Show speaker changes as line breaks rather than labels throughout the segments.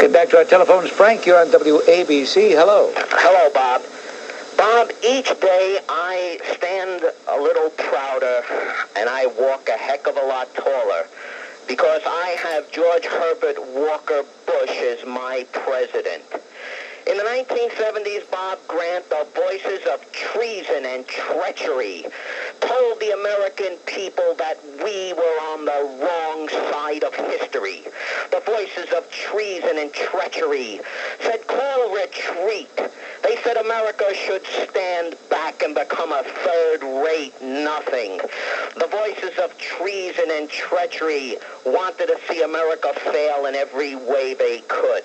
get back to our telephones. Frank, you're on WABC. Hello.
Hello, Bob. Bob, each day I stand a little prouder and I walk a heck of a lot taller because I have George Herbert Walker Bush as my president. In the 1970s, Bob Grant, the voices of treason and treachery told the American people that we were on the wrong side of history. The voices of treason and treachery said, call retreat. They said America should stand back and become a third-rate nothing. The voices of treason and treachery wanted to see America fail in every way they could.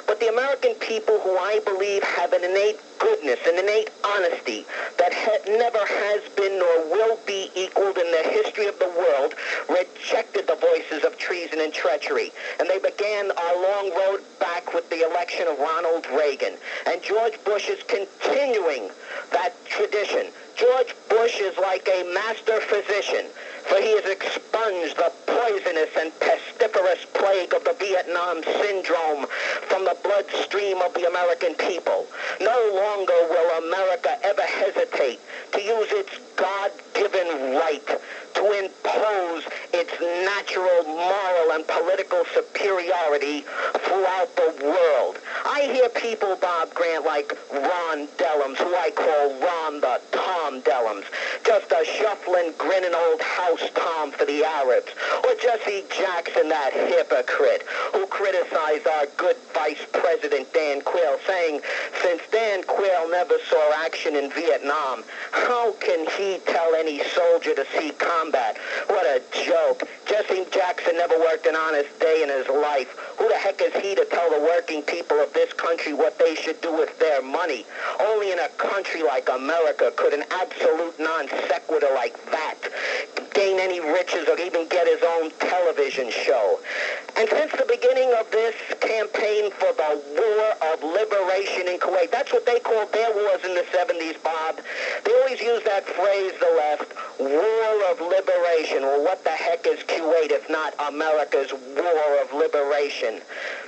But the American people, who I believe have an innate goodness, an innate honesty that never has been nor will be equaled in the history of the world, rejected the voices of treason and treachery. And they began our long road back with the election of Ronald Reagan. And George Bush is continuing that tradition. George Bush is like a master physician, for he has expunged the poisonous and pestiferous plague of the Vietnam syndrome from the bloodstream of the American people. No longer will America ever hesitate to use its God-given right to impose its natural, moral, and political superiority throughout the world. I hear people, Bob Grant, like Ron Dellums, who I call Ron the Tom Dellums, just a shuffling, grinning old house Tom for the Arabs, or Jesse Jackson, that hypocrite, who criticized our good Vice President Dan Quayle, saying, since Dan Quayle never saw action in Vietnam, how can he tell any soldier to see combat? What a joke. Jesse Jackson never worked an honest day in his life. Who the heck is he to tell the working people of this country what they should do with their money? Only in a country like America could an absolute non sequitur like that gain any riches or even get his own television show. And since the beginning of this campaign for the War of Liberation in Kuwait, that's what they called their wars in the 70s, Bob. They always use that phrase, the left, War of Liberation. Well, what the heck is Kuwait if not America's War of Liberation?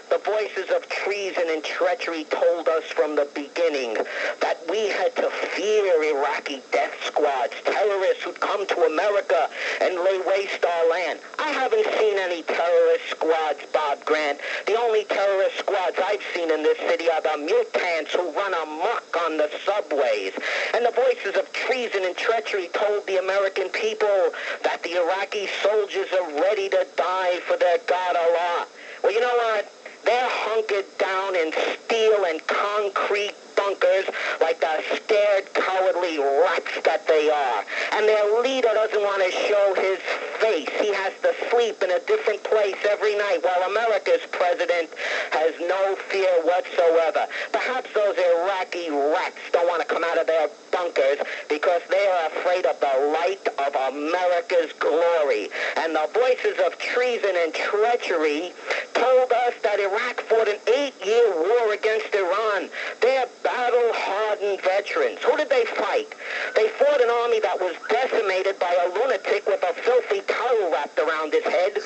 The voices of treason and treachery told us from the beginning that we had to fear Iraqi death squads, terrorists who'd come to America and lay waste our land. I haven't seen any terrorist squads, Bob Grant. The only terrorist squads I've seen in this city are the mutants who run amok on the subways. And the voices of treason and treachery told the American people that the Iraqi soldiers are ready to die for their God Allah. Well, you know what? They're hunkered down in steel and concrete bunkers like the scared, cowardly rats that they are. And their leader doesn't want to show his face. He has to sleep in a different place every night, while America's president has no fear whatsoever. Perhaps those Iraqi rats don't want to come out of their bunkers because they are afraid of the light of America's glory. And the voices of treason and treachery told us that Iraq fought an 8-year war against Iran. They're battle-hardened veterans. Who did they fight? They fought an army that was decimated by a lunatic with a filthy towel wrapped around his head,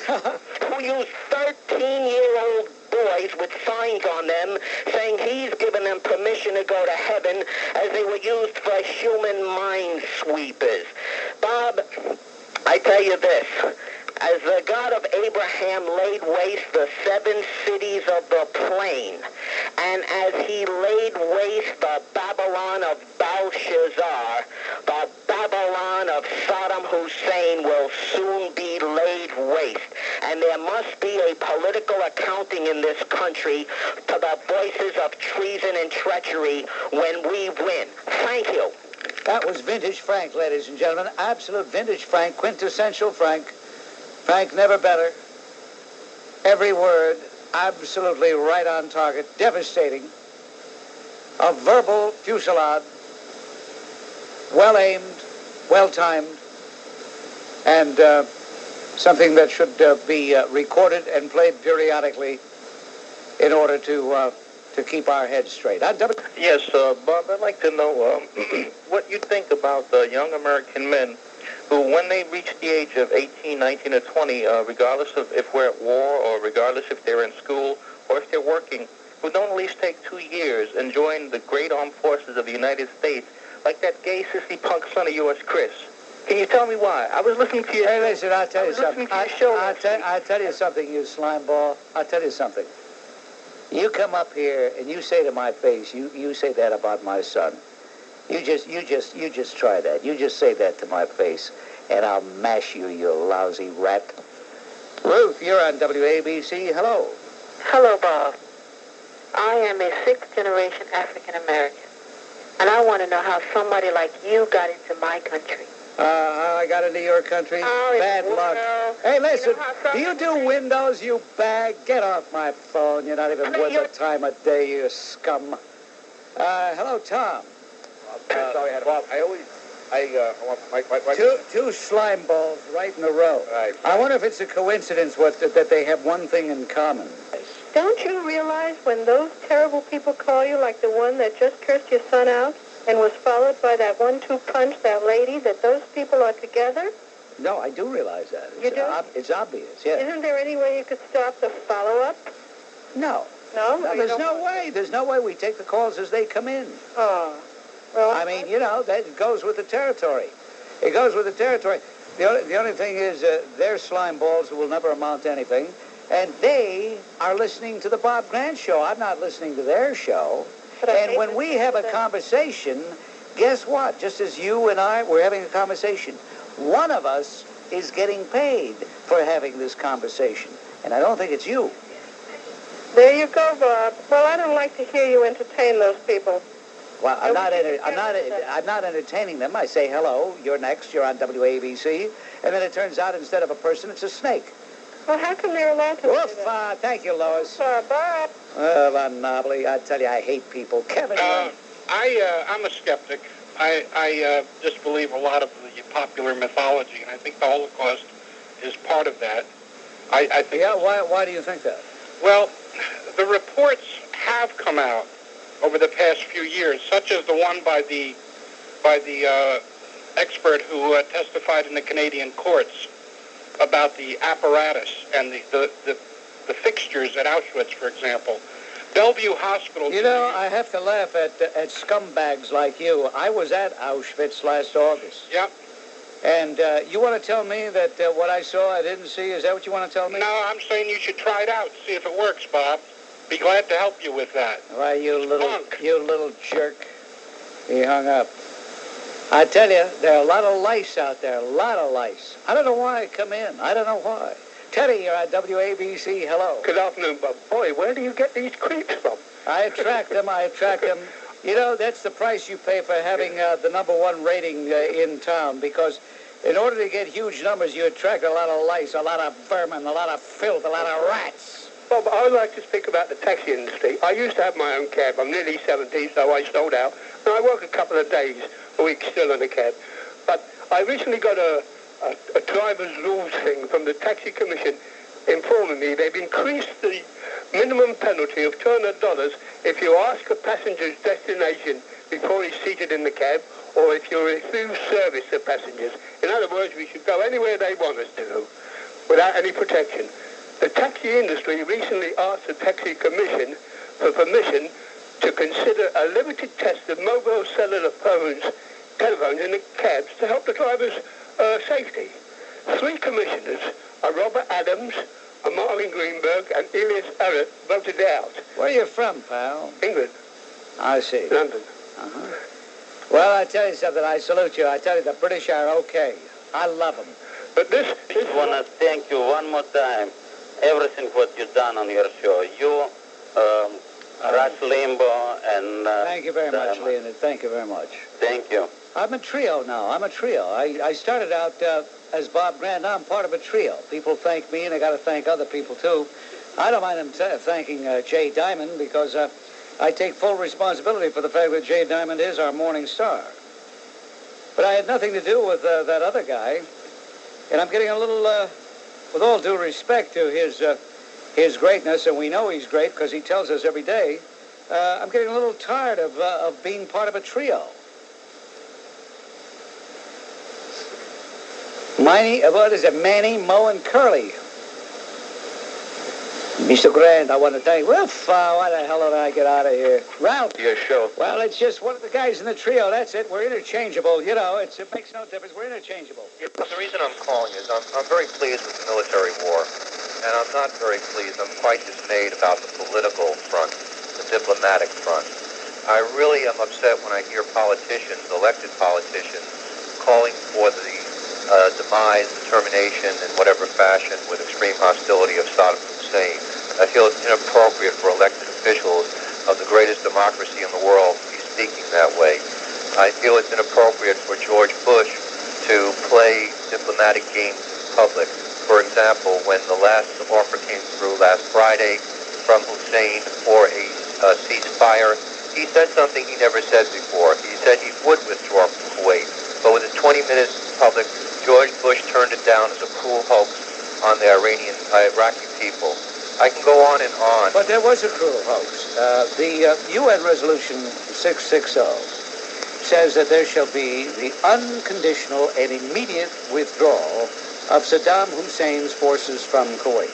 who used 13-year-old boys with signs on them saying he's given them permission to go to heaven, as they were used for human minesweepers. Bob, I tell you this. As the God of Abraham laid waste the 7 cities of the plain, and as he laid waste the Babylon of Belshazzar, the Babylon of Saddam Hussein will soon be laid waste. And there must be a political accounting in this country to the voices of treason and treachery when we win. Thank you.
That was vintage Frank, ladies and gentlemen. Absolute vintage Frank, quintessential Frank. Frank, never better. Every word, absolutely right on target, devastating. A verbal fusillade, well-aimed, well-timed, and something that should be recorded and played periodically in order to keep our heads straight.
Yes, Bob, I'd like to know what you think about the young American men who, when they reach the age of 18, 19, or 20, regardless of if we're at war or regardless if they're in school or if they're working, who don't at least take 2 years and join the great armed forces of the United States, like that gay sissy punk son of yours, Chris? Can you tell me why? I was listening to you.
Hey, listen, I'll tell you something. I'll tell you something, you slime ball. I'll tell you something. You come up here and you say to my face, you say that about my son. You just try that. You just say that to my face, and I'll mash you, you lousy rat. Ruth, you're on WABC. Hello.
Hello, Bob. I am a sixth-generation African-American, and I want to know how somebody like you got into my country.
How I got into your country? Bad luck. Hey, listen, do you do windows, you bag? Get off my phone. You're not even worth the time of day, you scum. Hello, Tom.
Sorry, Bob.
Two slime balls right in a row.
Right.
I wonder if it's a coincidence that they have one thing in common.
Don't you realize when those terrible people call you, like the one that just cursed your son out and was followed by that 1-2 punch, that lady, that those people are together?
No, I do realize that.
You do?
It's obvious, yes.
Isn't there any way you could stop the follow-up?
No.
No?
There's no way. There's no way. We take the calls as they come in.
Oh. Well,
I mean, that goes with the territory. It goes with the territory. The only thing is they're slime balls who will never amount to anything, and they are listening to the Bob Grant show. I'm not listening to their show. And when we have a conversation, guess what? Just as you and I, we're having a conversation. One of us is getting paid for having this conversation, and I don't think it's you.
There you go, Bob. Well, I don't like to hear you entertain those people.
Well, I'm not entertaining them. I say, hello, you're next, you're on WABC, and then it turns out instead of a person, it's a snake.
Well, how come they're allowed to do that?
Thank you, Lois.
Bob.
Monopoly, I tell you, I hate people. Kevin.
I'm a skeptic. I disbelieve a lot of the popular mythology, and I think the Holocaust is part of that. I think.
Yeah, why do you think that?
Well, the reports have come out over the past few years, such as the one by the expert who testified in the Canadian courts about the apparatus and the fixtures at Auschwitz, for example. Bellevue Hospital.
I have to laugh at scumbags like you. I was at Auschwitz last August.
Yeah.
And you want to tell me that what I saw I didn't see? Is that what you want to tell me?
No, I'm saying you should try it out, see if it works, Bob. Be glad to help you with that.
Why, you little jerk. He hung up. I tell you, there are a lot of lice out there, a lot of lice. I don't know why I come in. I don't know why. Teddy, you're on WABC. Hello.
Good afternoon, Bob. Boy, where do you get these creeps from?
I attract them. That's the price you pay for having the #1 rating in town, because in order to get huge numbers, you attract a lot of lice, a lot of vermin, a lot of filth, a lot of rats.
Bob, I would like to speak about the taxi industry. I used to have my own cab. I'm nearly 70, so I sold out. And I work a couple of days a week still in a cab. But I recently got a driver's rules thing from the Taxi Commission informing me they've increased the minimum penalty of $200 if you ask a passenger's destination before he's seated in the cab, or if you refuse service to passengers. In other words, we should go anywhere they want us to go without any protection. The taxi industry recently asked the Taxi Commission for permission to consider a limited test of mobile cellular telephones in the cabs to help the drivers' safety. 3 commissioners, Robert Adams, Marvin Greenberg, and Elias Arrett, voted out.
Where are you from, pal?
England.
I see.
London.
Uh-huh. Well, I tell you something. I salute you. I tell you, the British are okay. I love them.
But this
I want to thank you one more time. Everything what you've done on your show. You, Rush Limbaugh, and...
Thank you very much, Leonard. Thank you very much.
Thank you.
I'm a trio now. I'm a trio. I started out as Bob Grant. Now I'm part of a trio. People thank me, and I got to thank other people, too. I don't mind them thanking Jay Diamond, because I take full responsibility for the fact that Jay Diamond is our morning star. But I had nothing to do with that other guy. And I'm getting a little, with all due respect to his greatness, and we know he's great because he tells us every day, I'm getting a little tired of being part of a trio. What is it, Manny, Mo, and Curly? Mr. Grant, I want to thank... Well, why the hell did I get out of here? Ralph.
Your show.
Well, it's just one of the guys in the trio. That's it. We're interchangeable. You know, it makes no difference. We're interchangeable.
Yeah, but the reason I'm calling is I'm very pleased with the military war, and I'm not very pleased. I'm quite dismayed about the political front, the diplomatic front. I really am upset when I hear politicians, elected politicians, calling for the demise, termination, in whatever fashion, with extreme hostility of Saddam Hussein. I feel it's inappropriate for elected officials of the greatest democracy in the world to be speaking that way. I feel it's inappropriate for George Bush to play diplomatic games in public. For example, when the last offer came through last Friday from Hussein for a ceasefire, he said something he never said before. He said he would withdraw from Kuwait, but within 20 minutes in public, George Bush turned it down as a cruel hoax on the Iraqi people. I can go on and on.
But there was a cruel hoax. The UN Resolution 660 says that there shall be the unconditional and immediate withdrawal of Saddam Hussein's forces from Kuwait.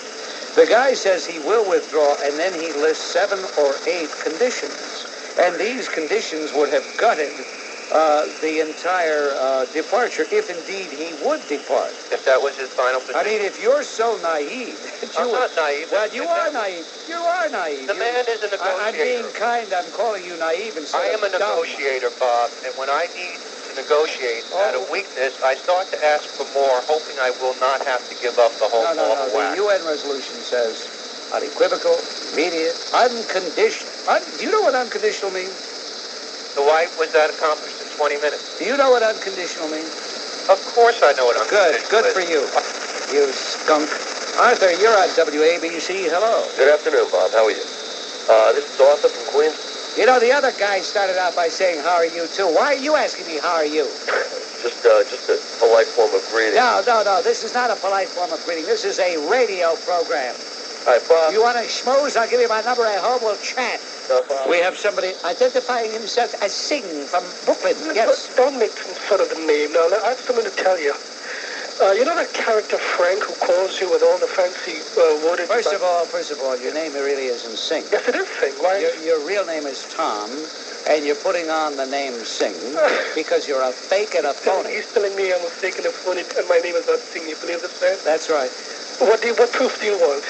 The guy says he will withdraw, and then he lists 7 or 8 conditions. And these conditions would have gutted the entire departure, if indeed he would depart.
If that was his final position.
I mean, if you're so naive...
I'm not naive.
Well, you are naive. You are naive.
The man is a negotiator.
I'm being kind. I'm calling you naive instead
I am a
of dumb.
negotiator, Bob, and when I need to negotiate out of weakness, I start to ask for more, hoping I will not have to give up the whole ball of wax.
The UN resolution says unequivocal, immediate, unconditional. Do you know what unconditional means?
So why was that accomplished in 20 minutes?
Do you know what unconditional means?
Of course I know what unconditional is.
Good for you. You skunk. Arthur, you're on WABC. Hello.
Good afternoon, Bob. How are you? This is Arthur from Queens.
You know, the other guy started out by saying, how are you, too? Why are you asking me, how are you?
Just a polite form of greeting.
No. This is not a polite form of greeting. This is a radio program.
Hi, Bob.
You want to schmooze? I'll give you my number at home. We'll chat.
No, Bob.
We have somebody identifying himself as Singh from Brooklyn. Yes.
Don't make fun of the name. Now, I have something to tell you. You know that character Frank who calls you with all the fancy words?
First of all, your name really isn't Singh.
Yes, it is Singh. Why?
Your real name is Tom, and you're putting on the name Singh because you're a fake and a phony.
He's telling me I'm a fake and a phony, and my name is not Singh. You believe this, man?
That's right.
What proof do you want?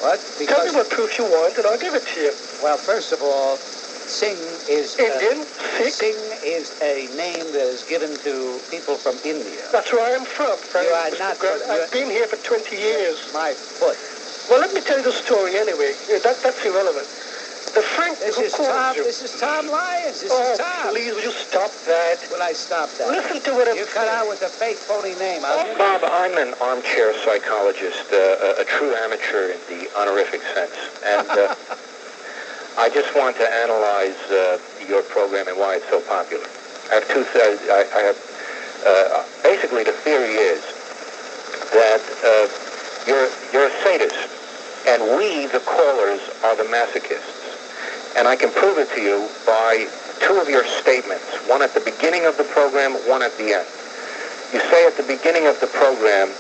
What?
Tell me what proof you want, and I'll give it to you.
Well, first of all, Singh is...
Indian?
Singh is a name that is given to people from India.
That's where I'm from, Frank.
You are not from...
I've been here for 20 years.
My foot.
Well, let me tell you the story anyway. That's irrelevant. The Frank
This is Tom Lyons. This is Tom.
Please, will you stop that?
Will I stop that?
Listen to what I'm saying.
You cut out with the fake phony name.
Bob, I'm an armchair psychologist, a true amateur in the honorific sense. And I just want to analyze your program and why it's so popular. I have basically the theory is that you're a sadist, and we, the callers, are the masochists. And I can prove it to you by 2 of your statements, one at the beginning of the program, one at the end. You say at the beginning of the program,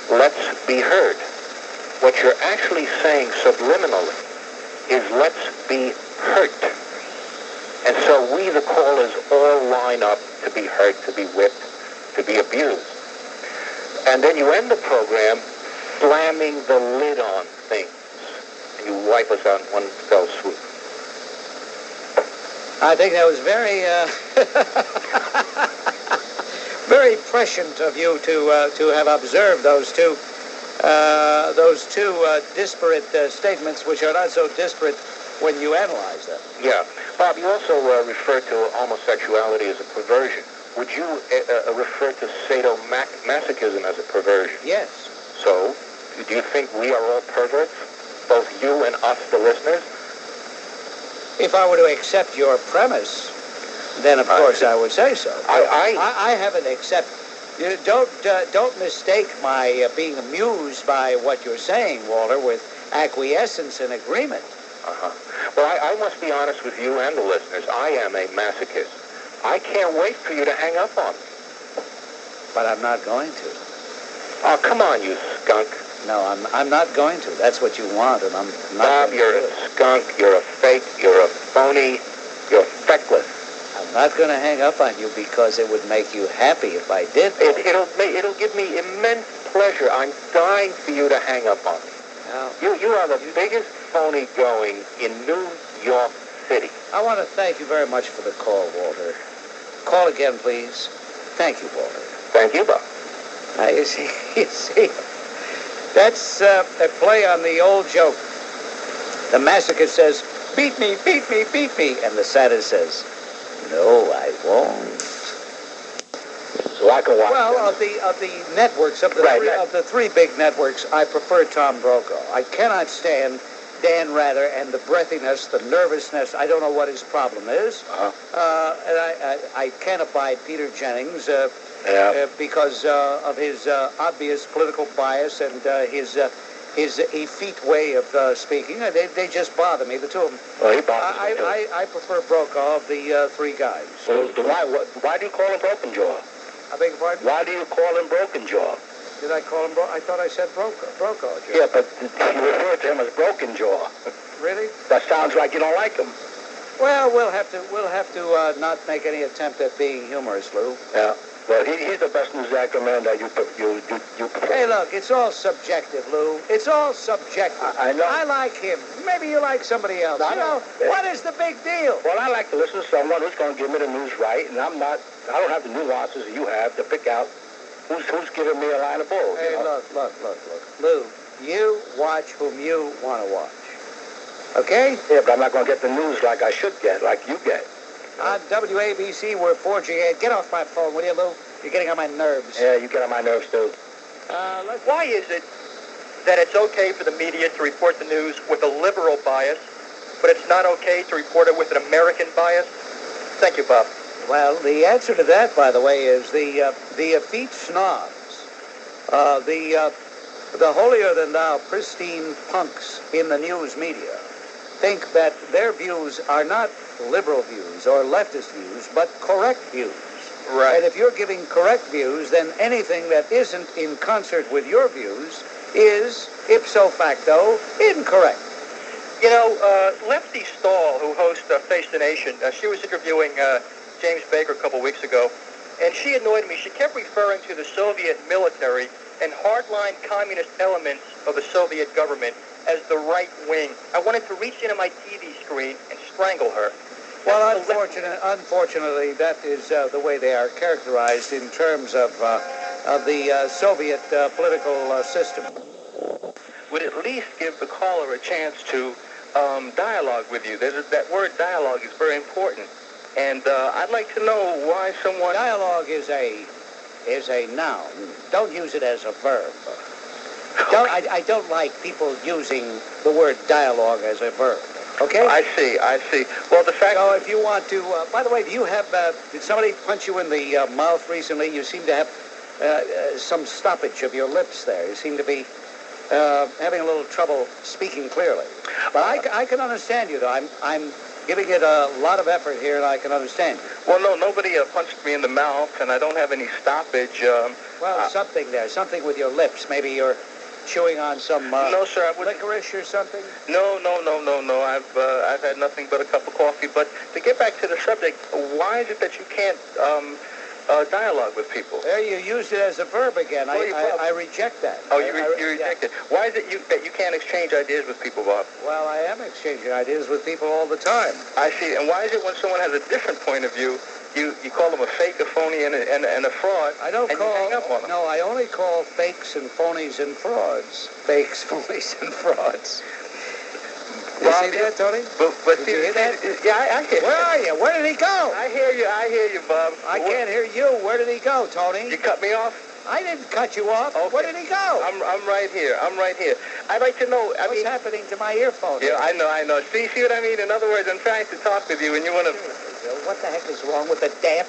let's be heard. What you're actually saying subliminally is let's be hurt. And so we, the callers, all line up to be hurt, to be whipped, to be abused. And then you end the program slamming the lid on things. And you wipe us out in one fell swoop.
I think that was very, very prescient of you to have observed those two disparate statements, which are not so disparate when you analyze them.
Yeah. Bob, you also refer to homosexuality as a perversion. Would you refer to sadomasochism as a perversion?
Yes.
So, do you think we are all perverts? Both you and us, the listeners?
If I were to accept your premise, then of course I would say so. I haven't accepted. Don't mistake my being amused by what you're saying, Walter, with acquiescence and agreement.
Well, I must be honest with you and the listeners. I am a masochist. I can't wait for you to hang up on me.
But I'm not going to.
Oh, come on, you skunk.
No, I'm not going to. That's what you want, and I'm not
Bob,
going to
you're
do
a
it.
skunk, you're a fake, you're a phony, you're feckless.
I'm not going to hang up on you because it would make you happy if I did.
It'll give me immense pleasure. I'm dying for you to hang up on me.
Now,
You are the biggest phony going in New York City.
I want to thank you very much for the call, Walter. Call again, please. Thank you, Walter.
Thank you, Bob.
You see, that's a play on the old joke. The masochist says, beat me, beat me, beat me. And the sadist says, no, I won't.
So I can watch
Well,
them.
of the networks, of the three big networks, I prefer Tom Brokaw. I cannot stand Dan Rather and the breathiness, the nervousness. I don't know what his problem is. And I can't abide Peter Jennings because of his obvious political bias and his effete way of speaking. They just bother me, the two of them.
Well, he bothers me, too.
I prefer Brokaw of the three guys.
So why do you call him Broken Jaw?
I beg your pardon?
Why do you call him Broken Jaw?
Did I call him I thought I said Brokaw. Joe.
Yeah, but you refer to him as Broken Jaw.
Really?
That sounds like you don't like him.
Well, we'll have to not make any attempt at being humorous, Lou.
Yeah. Well, he's the best news anchor man that you prefer.
Hey, look, it's all subjective, Lou. It's all subjective.
I know.
I like him. Maybe you like somebody else.
I know.
What is the big deal?
Well, I like to listen to someone who's going to give me the news right, and I don't have the nuances that you have to pick out who's giving me a line of bull.
Hey,
you know?
look. Lou, you watch whom you want to watch. Okay?
Yeah, but I'm not going to get the news like I should get, like you get.
On WABC, we're forging ahead. Get off my phone, will you, Lou? You're getting on my nerves.
Yeah, you get on my nerves, too.
Why is it that it's okay for the media to report the news with a liberal bias, but it's not okay to report it with an American bias? Thank you, Bob.
Well, the answer to that, by the way, is the effete snobs, the holier-than-thou pristine punks in the news media think that their views are not liberal views or leftist views, but correct views.
Right.
And if you're giving correct views, then anything that isn't in concert with your views is, ipso facto, incorrect.
You know, Lefty Stahl, who hosts Face the Nation, she was interviewing James Baker a couple weeks ago, and she annoyed me. She kept referring to the Soviet military and hardline communist elements of the Soviet government as the right wing. I wanted to reach into my TV screen and strangle her.
Well, unfortunately, that is the way they are characterized in terms of the Soviet political system.
Would at least give the caller a chance to dialogue with you. That word dialogue is very important. And I'd like to know why someone...
Dialogue is a noun. Don't use it as a verb. I don't like people using the word dialogue as a verb. Okay?
I see. Well, the fact...
So if you want to... by the way, do you have... did somebody punch you in the mouth recently? You seem to have some stoppage of your lips there. You seem to be having a little trouble speaking clearly. But I can understand you, though. I'm giving it a lot of effort here, and I can understand you.
Well, no, nobody punched me in the mouth, and I don't have any stoppage.
Something there. Something with your lips. Maybe you're chewing on some
no, sir,
licorice or something?
No. I've had nothing but a cup of coffee. But to get back to the subject, why is it that you can't dialogue with people?
There, you used it as a verb again.
Well,
I reject that.
Oh, you reject it. Why is it that you can't exchange ideas with people, Bob?
Well, I am exchanging ideas with people all the time.
I see. And why is it when someone has a different point of view, you call them a fake, a phony, and a fraud?
I don't
and you hang up on them?
No, I only call fakes and phonies and frauds. Fakes, phonies, and frauds. You see that, Tony?
But
Did you hear that?
Yeah, I hear.
Where are you? Where did he go?
I hear you, Bob.
I can't hear you. Where did he go, Tony?
You cut me off?
I didn't cut you off.
Okay.
Where did he go?
I'm right here. I'd like to know.
What's happening to my earphone?
Yeah, I know. See what I mean? In other words, I'm trying to talk with you, and you want to...
What the heck is wrong with the damn...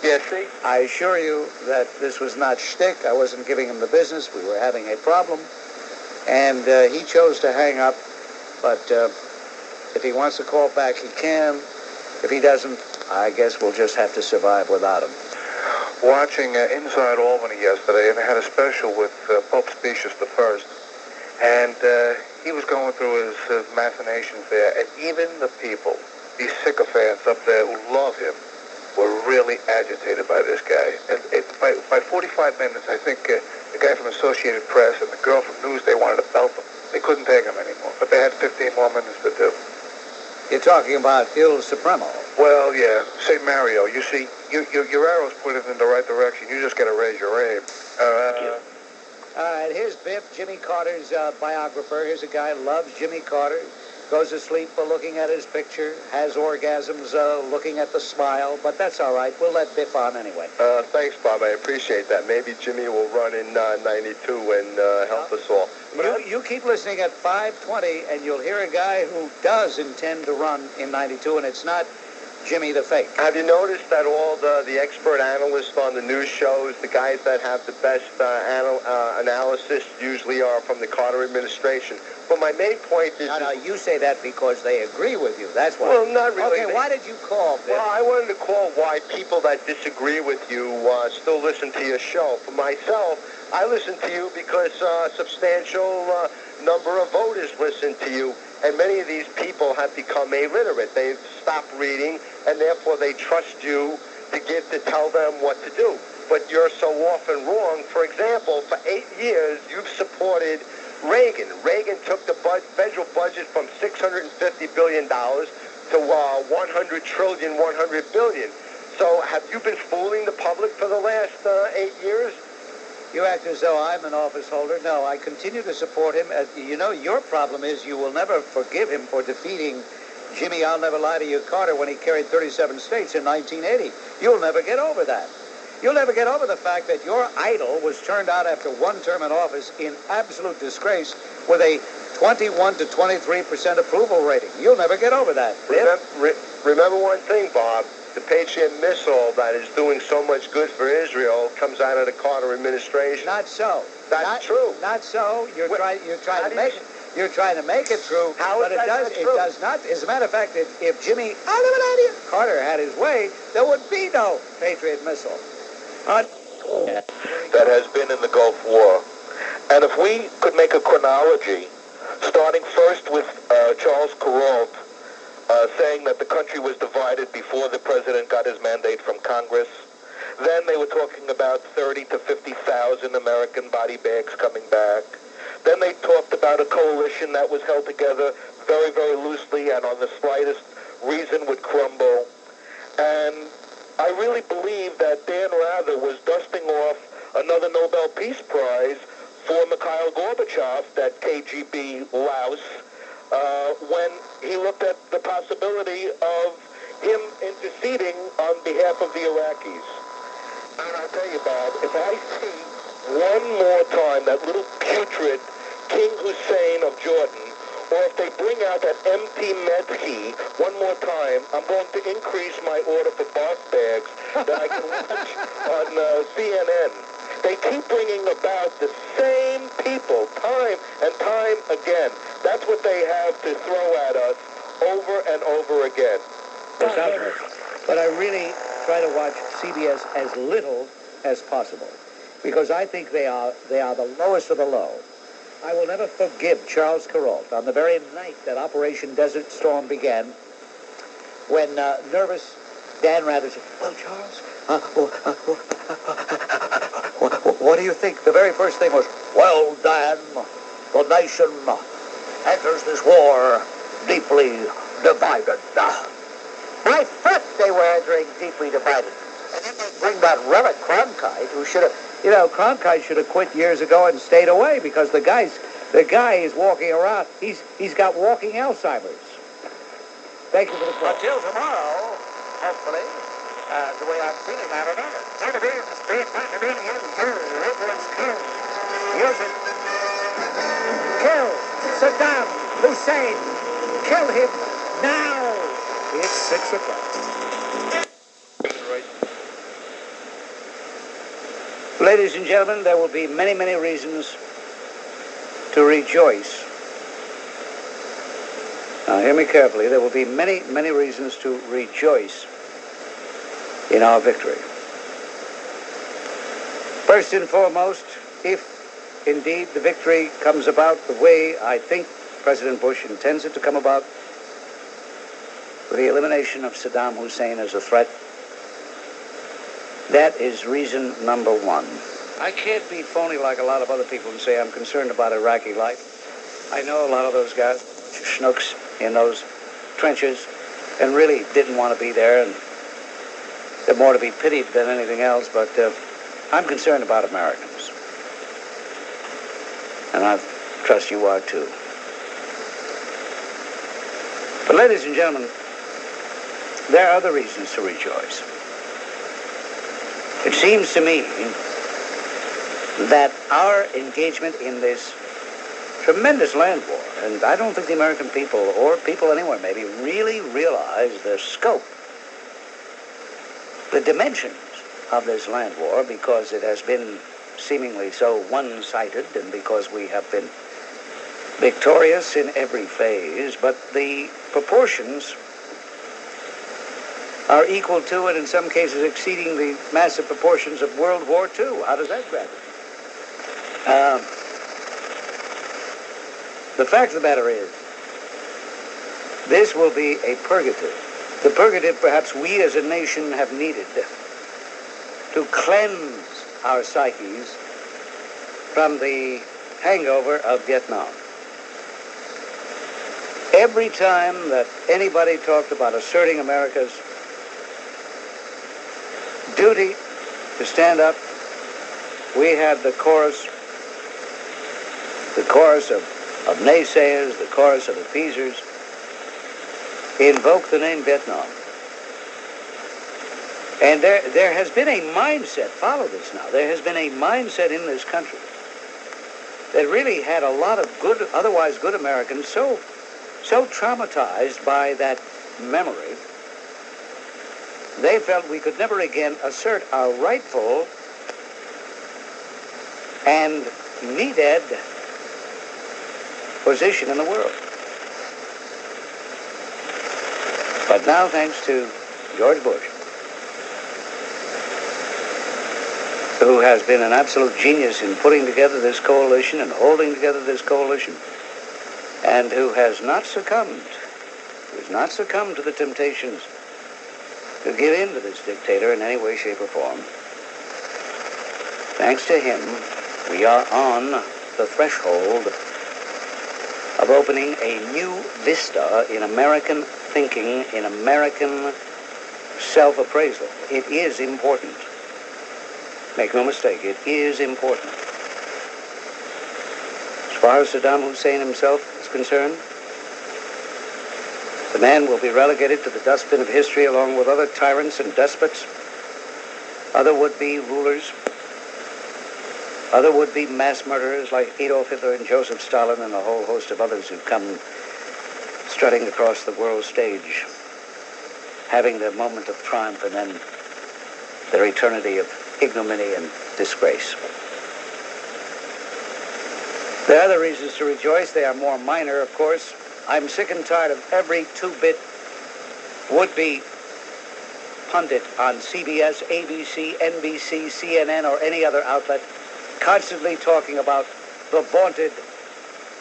Yeah, see?
I assure you that this was not shtick. I wasn't giving him the business. We were having a problem. And he chose to hang up. But if he wants to call back, he can. If he doesn't, I guess we'll just have to survive without him.
Watching Inside Albany yesterday, and they had a special with Pope Specious I. And he was going through his machinations there, and even the people, these sycophants up there who love him, were really agitated by this guy. And by 45 minutes, I think the guy from Associated Press and the girl from Newsday wanted to belt him. They couldn't take him anymore, but they had 15 more minutes to do.
You're talking about Il Supremo.
Well, yeah, St. Mario. You see, your arrow's pointed in the right direction. You just got to raise your aim.
All right, here's Biff, Jimmy Carter's biographer. Here's a guy who loves Jimmy Carter, goes to sleep looking at his picture, has orgasms looking at the smile, but that's all right. We'll let Biff on anyway.
Thanks, Bob. I appreciate that. Maybe Jimmy will run in 92 and help us all.
You keep listening at 5:20, and you'll hear a guy who does intend to run in 92, and it's not Jimmy the fake.
Have you noticed that all the expert analysts on the news shows, the guys that have the best analysis usually are from the Carter administration? But my main point is...
No, you say that because they agree with you. That's why.
Well, not really.
Okay, why did you call, Biff?
Well, I wanted to call why people that disagree with you still listen to your show. For myself, I listen to you because a substantial number of voters listen to you. And many of these people have become illiterate. They've stopped reading, and therefore they trust you to tell them what to do. But you're so often wrong. For example, for 8 years, you've supported Reagan. Reagan took the federal budget from $650 billion to $100 trillion, $100 billion. So have you been fooling the public for the last 8 years?
You act as though I'm an office holder. No, I continue to support him. You know, your problem is you will never forgive him for defeating Jimmy, I'll never lie to you, Carter, when he carried 37 states in 1980. You'll never get over that. You'll never get over the fact that your idol was turned out after one term in office in absolute disgrace with a 21 to 23% approval rating. You'll never get over that.
Remember one thing, Bob. The Patriot missile that is doing so much good for Israel comes out of the Carter administration.
Not so.
That's true.
Not so. You're trying to make it true.
How
but
is
it does.
true?
It does not. As a matter of fact, if Jimmy Carter had his way, there would be no Patriot missile.
That has been in the Gulf War. And if we could make a chronology, starting first with Charles Kuralt, saying that the country was divided before the president got his mandate from Congress. Then they were talking about 30 to 50,000 American body bags coming back. Then they talked about a coalition that was held together very, very loosely and on the slightest reason would crumble. And I really believe that Dan Rather was dusting off another Nobel Peace Prize for Mikhail Gorbachev, that KGB louse, when he looked at the possibility of him interceding on behalf of the Iraqis. And I'll tell you, Bob, if I see one more time that little putrid King Hussein of Jordan, or if they bring out that empty Medhi one more time, I'm going to increase my order for bark bags that I can watch on CNN. They keep bringing about the same people time and time again. That's what they have to throw at us over and over again.
But I really try to watch CBS as little as possible because I think they are the lowest of the low. I will never forgive Charles Kuralt on the very night that Operation Desert Storm began when nervous Dan Rather said, "Well, Charles, what do you think?" The very first thing was, "Well, Dan, the nation enters this war deeply divided." I thought they were entering deeply divided. And then they bring that relic Cronkite, who should have, Cronkite should have quit years ago and stayed away because the guy is walking around. He's got walking Alzheimer's. Thank you for the call. Until tomorrow, hopefully, the way I'm feeling, I don't know. Use it. Kill Saddam Hussein. Kill him now. It's 6 o'clock. Ladies and gentlemen, there will be many, many reasons to rejoice. Now, hear me carefully. There will be many, many reasons to rejoice in our victory. First and foremost, if indeed, the victory comes about the way I think President Bush intends it to come about, with the elimination of Saddam Hussein as a threat, that is reason number one. I can't be phony like a lot of other people and say I'm concerned about Iraqi life. I know a lot of those guys, schnooks in those trenches, and really didn't want to be there, and they're more to be pitied than anything else, but I'm concerned about Americans. And I trust you are too. But ladies and gentlemen, there are other reasons to rejoice. It seems to me that our engagement in this tremendous land war, and I don't think the American people, or people anywhere maybe, really realize the scope, the dimensions of this land war, because it has been seemingly so one-sided and because we have been victorious in every phase, but the proportions are equal to, and in some cases exceeding, the massive proportions of World War II. How does that grab it? The fact of the matter is, this will be a purgative. The purgative perhaps we as a nation have needed to cleanse our psyches from the hangover of Vietnam. Every time that anybody talked about asserting America's duty to stand up, we had the chorus of naysayers, the chorus of appeasers, invoke the name Vietnam. And there has been a mindset, follow this now, there has been a mindset in this country that really had a lot of good, otherwise good Americans so traumatized by that memory, they felt we could never again assert our rightful and needed position in the world. But now, thanks to George Bush, who has been an absolute genius in putting together this coalition and holding together this coalition, and who has not succumbed to the temptations to give in to this dictator in any way, shape, or form. Thanks to him, we are on the threshold of opening a new vista in American thinking, in American self-appraisal. It is important. Make no mistake, it is important. As far as Saddam Hussein himself is concerned, the man will be relegated to the dustbin of history along with other tyrants and despots, other would-be rulers, other would-be mass murderers like Adolf Hitler and Joseph Stalin and a whole host of others who come strutting across the world stage, having their moment of triumph and then their eternity of ignominy and disgrace. There are other reasons to rejoice. They are more minor, of course. I'm sick and tired of every two-bit would-be pundit on CBS, ABC, NBC, CNN, or any other outlet constantly talking about the vaunted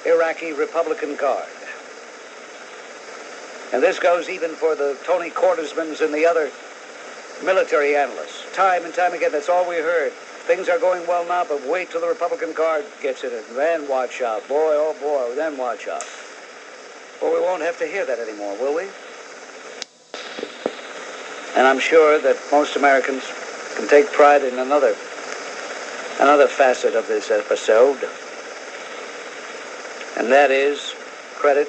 Iraqi Republican Guard. And this goes even for the Tony Cordersmans and the other military analysts. Time and time again, that's all we heard. Things are going well now, but wait till the Republican Guard gets in it, and then watch out. Boy, oh boy, then watch out. Well, we won't have to hear that anymore, will we? And I'm sure that most Americans can take pride in another facet of this episode, and that is credit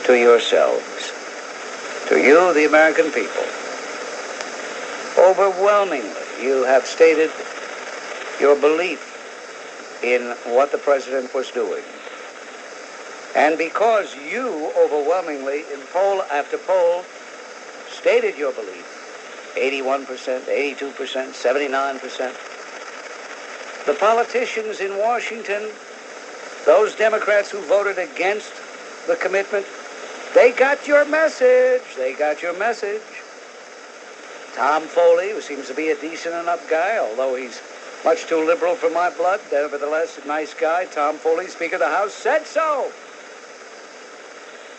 to yourselves, to you, the American people. Overwhelmingly, you have stated your belief in what the president was doing. And because you overwhelmingly, in poll after poll, stated your belief, 81%, 82%, 79%, the politicians in Washington, those Democrats who voted against the commitment, they got your message. They got your message. Tom Foley, who seems to be a decent enough guy, although he's much too liberal for my blood. Nevertheless, a nice guy, Tom Foley, Speaker of the House, said so.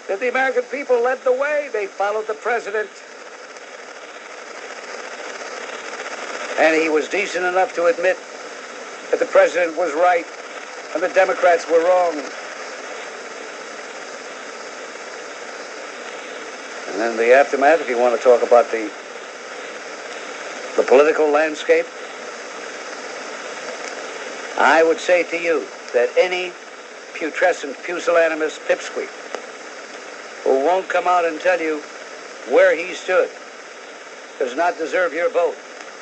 That the American people led the way. They followed the president. And he was decent enough to admit that the president was right and the Democrats were wrong. And then the aftermath, if you want to talk about the political landscape, I would say to you that any putrescent, pusillanimous pipsqueak who won't come out and tell you where he stood does not deserve your vote.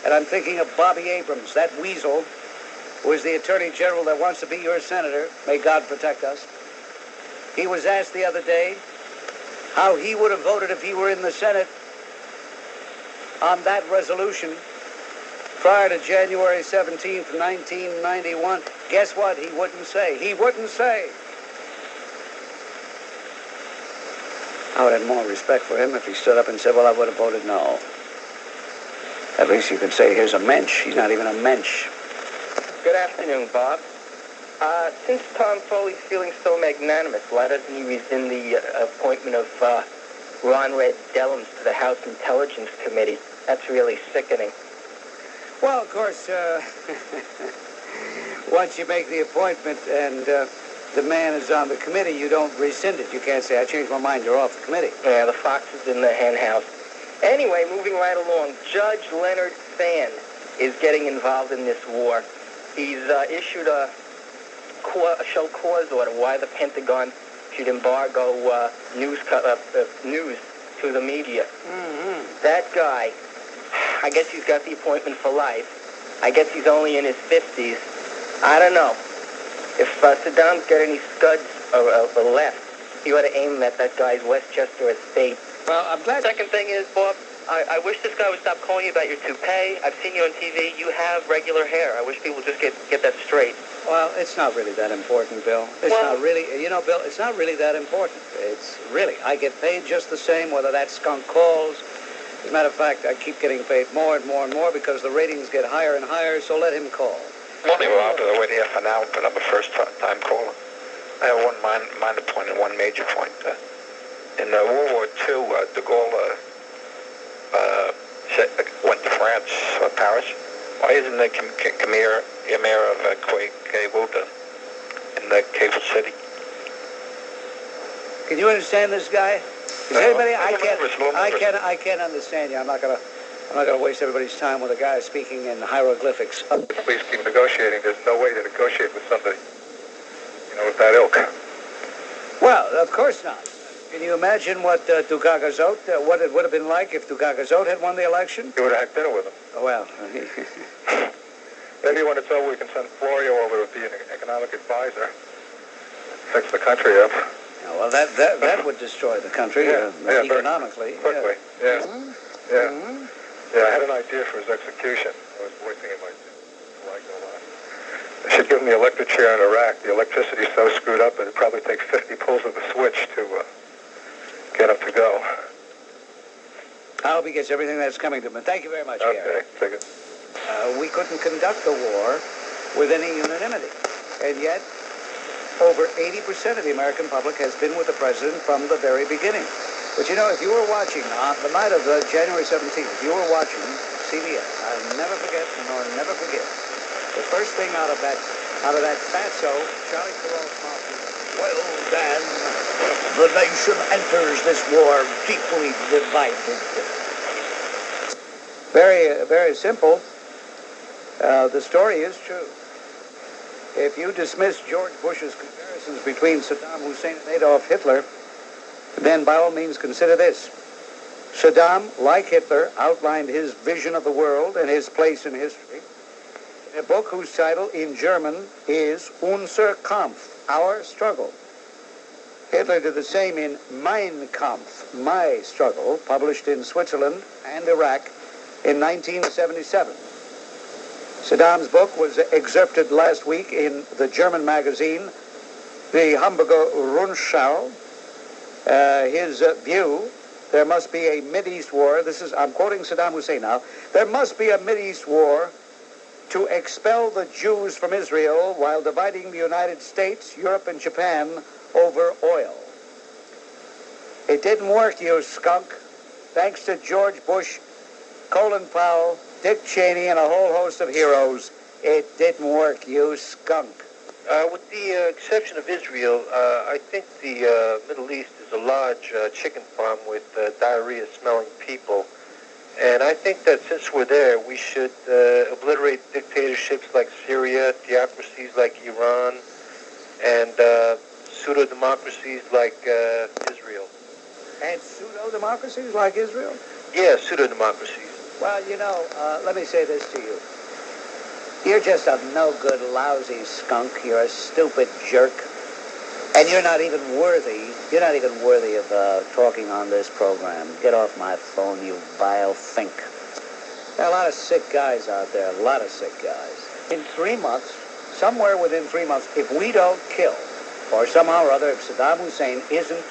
And I'm thinking of Bobby Abrams, that weasel who is the Attorney General that wants to be your senator. May God protect us. He was asked the other day how he would have voted if he were in the Senate on that resolution prior to January 17th, 1991. Guess what? He wouldn't say. He wouldn't say. I would have more respect for him if he stood up and said, well, I would have voted no. At least you could say, here's a mensch. He's not even a mensch.
Good afternoon, Bob. Since Tom Foley's feeling so magnanimous, why doesn't he rescind the appointment of Ron Red Dellums to the House Intelligence Committee? That's really sickening.
Well, of course, once you make the appointment and the man is on the committee, you don't rescind it. You can't say, I changed my mind, you're off the committee.
Yeah, the fox is in the hen house. Anyway, moving right along, Judge Leonard Sands is getting involved in this war. He's issued a show cause order why the Pentagon should embargo news to the media.
Mm-hmm.
That guy, I guess he's got the appointment for life. I guess he's only in his 50s. I don't know. If Saddam's got any scuds left, he ought to aim at that guy's Westchester estate.
Well, I'm glad.
Second thing is, Bob, I wish this guy would stop calling you about your toupee. I've seen you on TV. You have regular hair. I wish people would just get that straight.
Well, it's not really that important, Bill. It's not really, Bill, it's not really that important. It's really, I get paid just the same whether that skunk calls. As a matter of fact, I keep getting paid more and more and more because the ratings get higher and higher, so let him call.
Morning, Rob. I'll wait here for now, but I'm a first-time caller. I have one minor point and one major point. In World War II, de Gaulle went to France or Paris. Why isn't the Emir of Quebec in the Cable City?
Can you understand this guy? Is anybody? I can't understand you. I'm not gonna waste everybody's time with a guy speaking in hieroglyphics.
Please keep negotiating. There's no way to negotiate with somebody, with that ilk.
Well, of course not. Can you imagine what Dugagazot, what it would have been like if Dugagazot had won the election?
You would have had dinner with him.
Well,
maybe when it's over, we can send Florio over to be an economic advisor. Fix the country up.
Yeah, well, that would destroy the country economically.
Quickly, yeah. Mm-hmm. Yeah. Mm-hmm. Yeah, I had an idea for his execution. I was voicing it like a lot. They should give him the electric chair in Iraq. The electricity's so screwed up that it'd probably take 50 pulls of the switch to get him to go.
I hope he gets everything that's coming to him. Thank you very much, Gary.
Okay, take it.
We couldn't conduct the war with any unanimity. And yet, over 80% of the American public has been with the president from the very beginning. But if you were watching on the night of January 17th, if you were watching CBS, I'll never forget nor never forget the first thing out of that Fatso Charlie Kuralt mouth. Well, then, the nation enters this war deeply divided. Very, very simple. The story is true. If you dismiss George Bush's comparisons between Saddam Hussein and Adolf Hitler, then by all means consider this. Saddam, like Hitler, outlined his vision of the world and his place in history in a book whose title in German is Unser Kampf, Our Struggle. Hitler did the same in Mein Kampf, My Struggle, published in Switzerland and Iraq in 1977. Saddam's book was excerpted last week in the German magazine, the Hamburger Rundschau. His view, there must be a Mideast war. I'm quoting Saddam Hussein now. There must be a Mideast war to expel the Jews from Israel while dividing the United States, Europe, and Japan over oil. It didn't work, you skunk. Thanks to George Bush, Colin Powell, Dick Cheney, and a whole host of heroes, it didn't work, you skunk.
With the exception of Israel, I think the Middle East is a large chicken farm with diarrhea-smelling people. And I think that since we're there, we should obliterate dictatorships like Syria, theocracies like Iran, and pseudo-democracies like Israel.
And pseudo-democracies like Israel?
Yeah, pseudo-democracies.
Well, you know, let me say this to you. You're just a no-good, lousy skunk. You're a stupid jerk. And you're not even worthy of talking on this program. Get off my phone, you vile fink. There are a lot of sick guys out there, a lot of sick guys. In 3 months, somewhere within 3 months, if we don't kill, or somehow or other, if Saddam Hussein isn't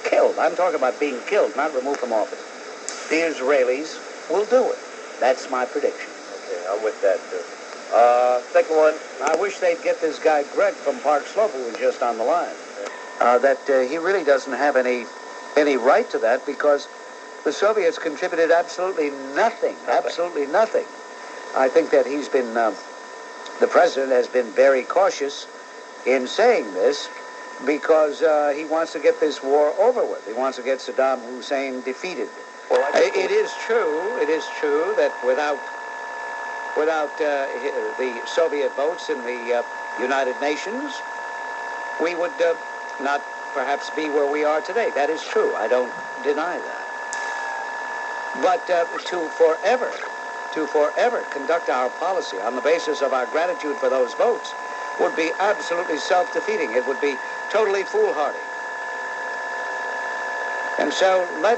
killed, I'm talking about being killed, not removed from office, the Israelis will do it. That's my prediction.
Okay, I'm with that, too. Second one.
I wish they'd get this guy Greg from Park Slope, who was just on the line. He really doesn't have any right to that, because the Soviets contributed absolutely nothing. Absolutely nothing. I think that he's been, the president has been very cautious in saying this, because he wants to get this war over with. He wants to get Saddam Hussein defeated. Well, it is true that without the Soviet votes in the United Nations, we would not perhaps be where we are today. That is true. I don't deny that. But to forever conduct our policy on the basis of our gratitude for those votes would be absolutely self-defeating. It would be totally foolhardy. And so let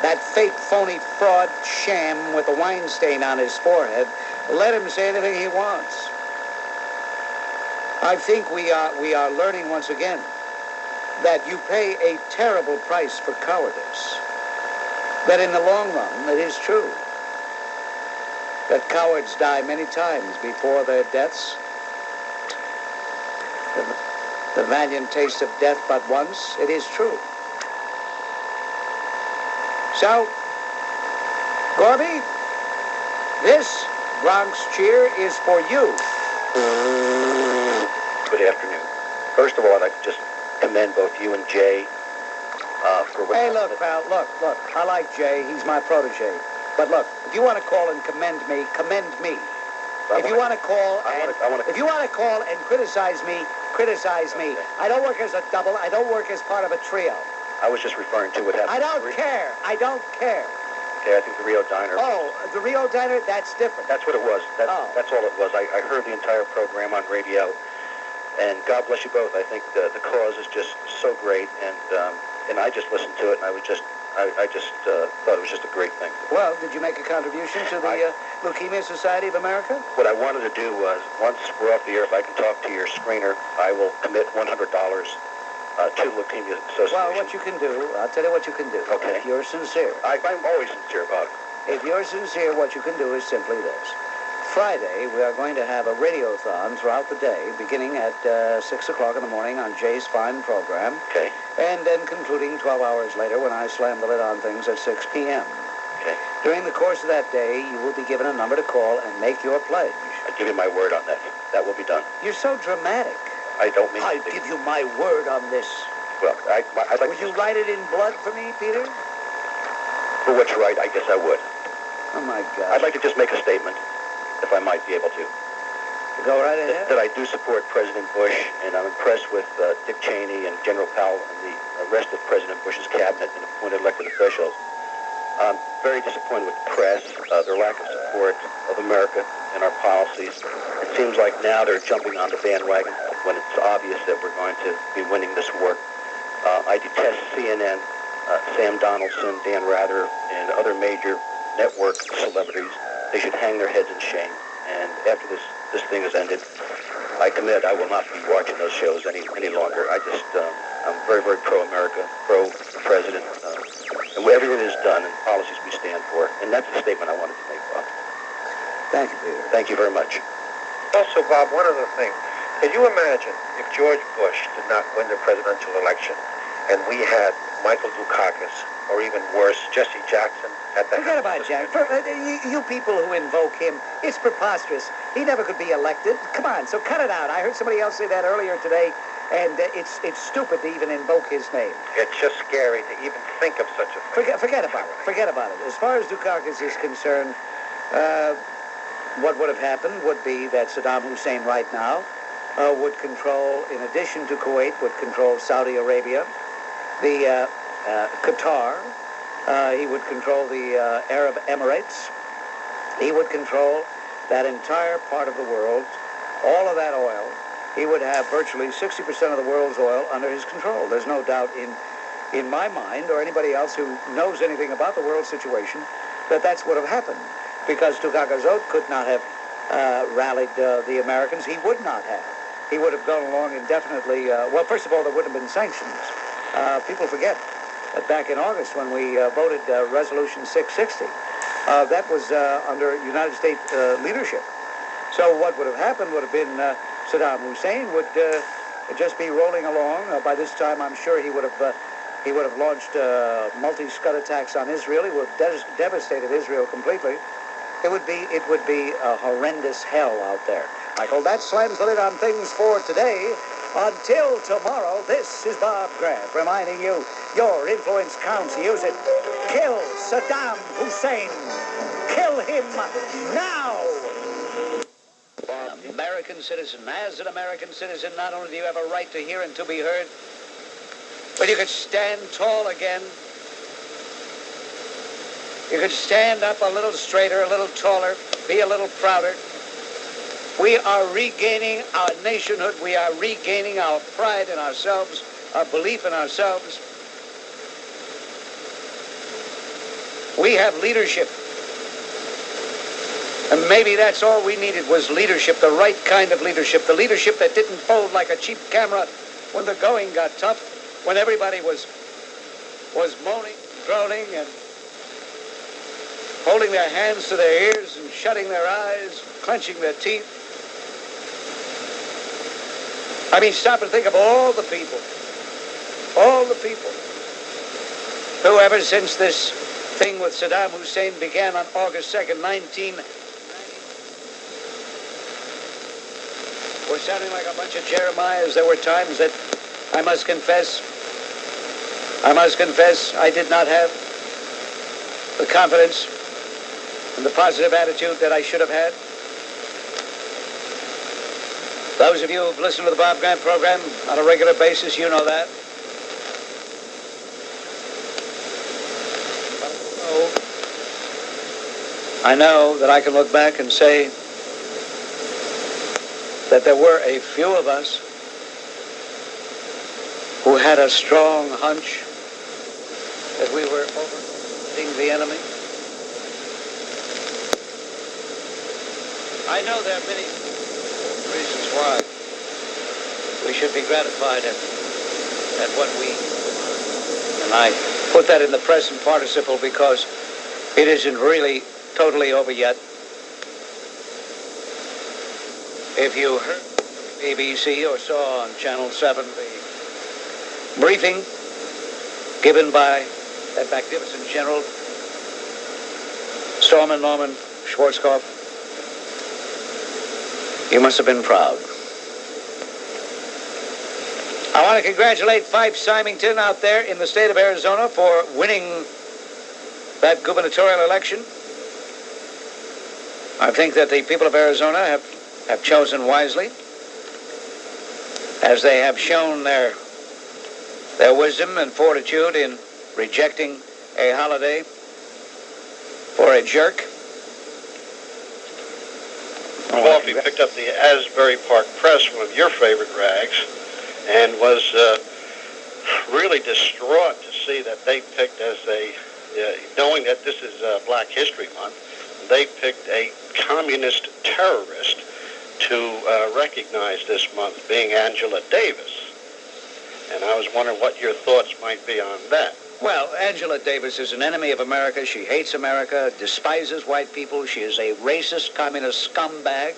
that fake, phony fraud sham with the wine stain on his forehead, let him say anything he wants. I think we are learning once again that you pay a terrible price for cowardice. That in the long run, it is true that cowards die many times before their deaths. The valiant taste of death but once, it is true. So, Gorby, this Bronx cheer is for you.
Good afternoon. First of all, I'd like to just commend both you and Jay for what...
Hey, look, pal, look. I like Jay. He's my protege. But look, if you want to call and commend me, commend me. If you want to call and criticize me, criticize me. I don't work as a double. I don't work as part of a trio.
I was just referring to what happened.
I don't care.
Okay, I think the Rio Diner...
Oh, the Rio Diner? That's different.
That's what it was. That's all it was. I heard the entire program on radio, and God bless you both. I think the cause is just so great, and I just listened to it, and I just thought it was just a great thing.
Well, did you make a contribution to the Leukemia Society of America?
What I wanted to do was, once we're off the air, if I can talk to your screener, I will commit $100 to the Leukemia Association.
Well, what you can do, I'll tell you what you can do.
Okay.
If you're sincere.
I'm always sincere about it.
If you're sincere, what you can do is simply this. Friday, we are going to have a radiothon throughout the day, beginning at 6 o'clock in the morning on Jay's fine program.
Okay.
And then concluding 12 hours later when I slam the lid on things at 6 p.m.
Okay.
During the course of that day, you will be given a number to call and make your pledge.
I give you my word on that. That will be done.
You're so dramatic.
I don't mean...
I give you my word on this.
Well, I'd like
Would you write it in blood for me, Peter?
For what you write, I guess I would.
Oh, my God.
I'd like to just make a statement, if I might be able to.
Go right ahead.
That I do support President Bush, and I'm impressed with Dick Cheney and General Powell and the rest of President Bush's cabinet and appointed elected officials. I'm very disappointed with the press, their lack of support of America and our policies. It seems like now they're jumping on the bandwagon when it's obvious that we're going to be winning this war. I detest CNN, Sam Donaldson, Dan Rather, and other major network celebrities. They should hang their heads in shame. And after this thing is ended, I commit I will not be watching those shows any longer. I'm very, very pro-America, pro-president, and everything is done and policies we stand for. And that's the statement I wanted to make, Bob.
Thank you, Peter.
Thank you very much.
Also, Bob, one other thing. Can you imagine if George Bush did not win the presidential election and we had Michael Dukakis, or even worse, Jesse Jackson at the
Forget about Jack. You people who invoke him, it's preposterous. He never could be elected. Come on, so cut it out. I heard somebody else say that earlier today, and it's stupid to even invoke his name.
It's just scary to even think of such a thing.
Forget about it. Forget about it. As far as Dukakis is concerned, what would have happened would be that Saddam Hussein right now would control, in addition to Kuwait, would control Saudi Arabia, the Qatar. He would control the Arab Emirates. He would control that entire part of the world, all of that oil. He would have virtually 60% of the world's oil under his control. There's no doubt in my mind, or anybody else who knows anything about the world situation, that that's what would have happened. Because Dukakis could not have rallied the Americans. He would not have. He would have gone along indefinitely. Well, first of all, there wouldn't have been sanctions. People forget that back in August when we voted Resolution 660, that was under United States leadership. So what would have happened would have been Saddam Hussein would just be rolling along. By this time, I'm sure he would have launched multi-Scud attacks on Israel. He would have devastated Israel completely. It would be a horrendous hell out there. Michael, that slams the lid on things for today. Until tomorrow, this is Bob Grant reminding you, your influence counts. Use it. Kill Saddam Hussein. Kill him now. American citizen, as an American citizen, not only do you have a right to hear and to be heard, but you could stand tall again. You could stand up a little straighter, a little taller, be a little prouder. We are regaining our nationhood. We are regaining our pride in ourselves, our belief in ourselves. We have leadership. And maybe that's all we needed was leadership, the right kind of leadership, the leadership that didn't fold like a cheap camera when the going got tough, when everybody was moaning, groaning, and holding their hands to their ears and shutting their eyes, clenching their teeth. I mean, stop and think of all the people who ever since this thing with Saddam Hussein began on August 2nd, 1990, we're sounding like a bunch of Jeremiahs. There were times that I must confess, I did not have the confidence and the positive attitude that I should have had. Those of you who've listened to the Bob Grant program on a regular basis, you know that. I know that I can look back and say that there were a few of us who had a strong hunch that we were overtaking the enemy. I know there are many reasons why we should be gratified at what we, and I put that in the present participle because it isn't really totally over yet. If you heard ABC or saw on Channel 7 the briefing given by that magnificent General Stormin Norman Schwarzkopf, you must have been proud. I want to congratulate Fife Symington out there in the state of Arizona for winning that gubernatorial election. I think that the people of Arizona have chosen wisely, as they have shown their wisdom and fortitude in rejecting a holiday for a jerk.
Coffee picked up the Asbury Park Press, one of your favorite rags, and was really distraught to see that they picked as knowing that this is Black History Month, they picked a communist terrorist to recognize this month, being Angela Davis. And I was wondering what your thoughts might be on that.
Well, Angela Davis is an enemy of America. She hates America, despises white people. She is a racist, communist scumbag.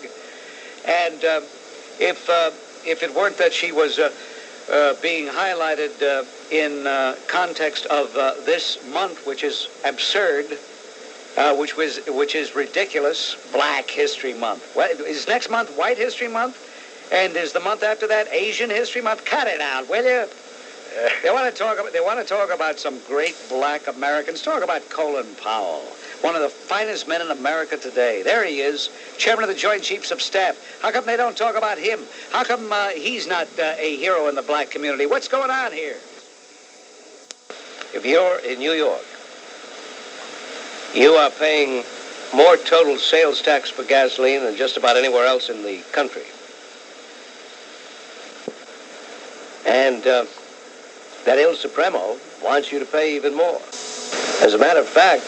And if it weren't that she was being highlighted in context of this month, which is absurd, which is ridiculous, Black History Month. What, is next month White History Month? And is the month after that Asian History Month? Cut it out, will you? They want to talk about some great Black Americans. Talk about Colin Powell, one of the finest men in America today. There he is, chairman of the Joint Chiefs of Staff. How come they don't talk about him? How come he's not a hero in the black community? What's going on here? If you're in New York, you are paying more total sales tax for gasoline than just about anywhere else in the country. And that Il Supremo wants you to pay even more. As a matter of fact,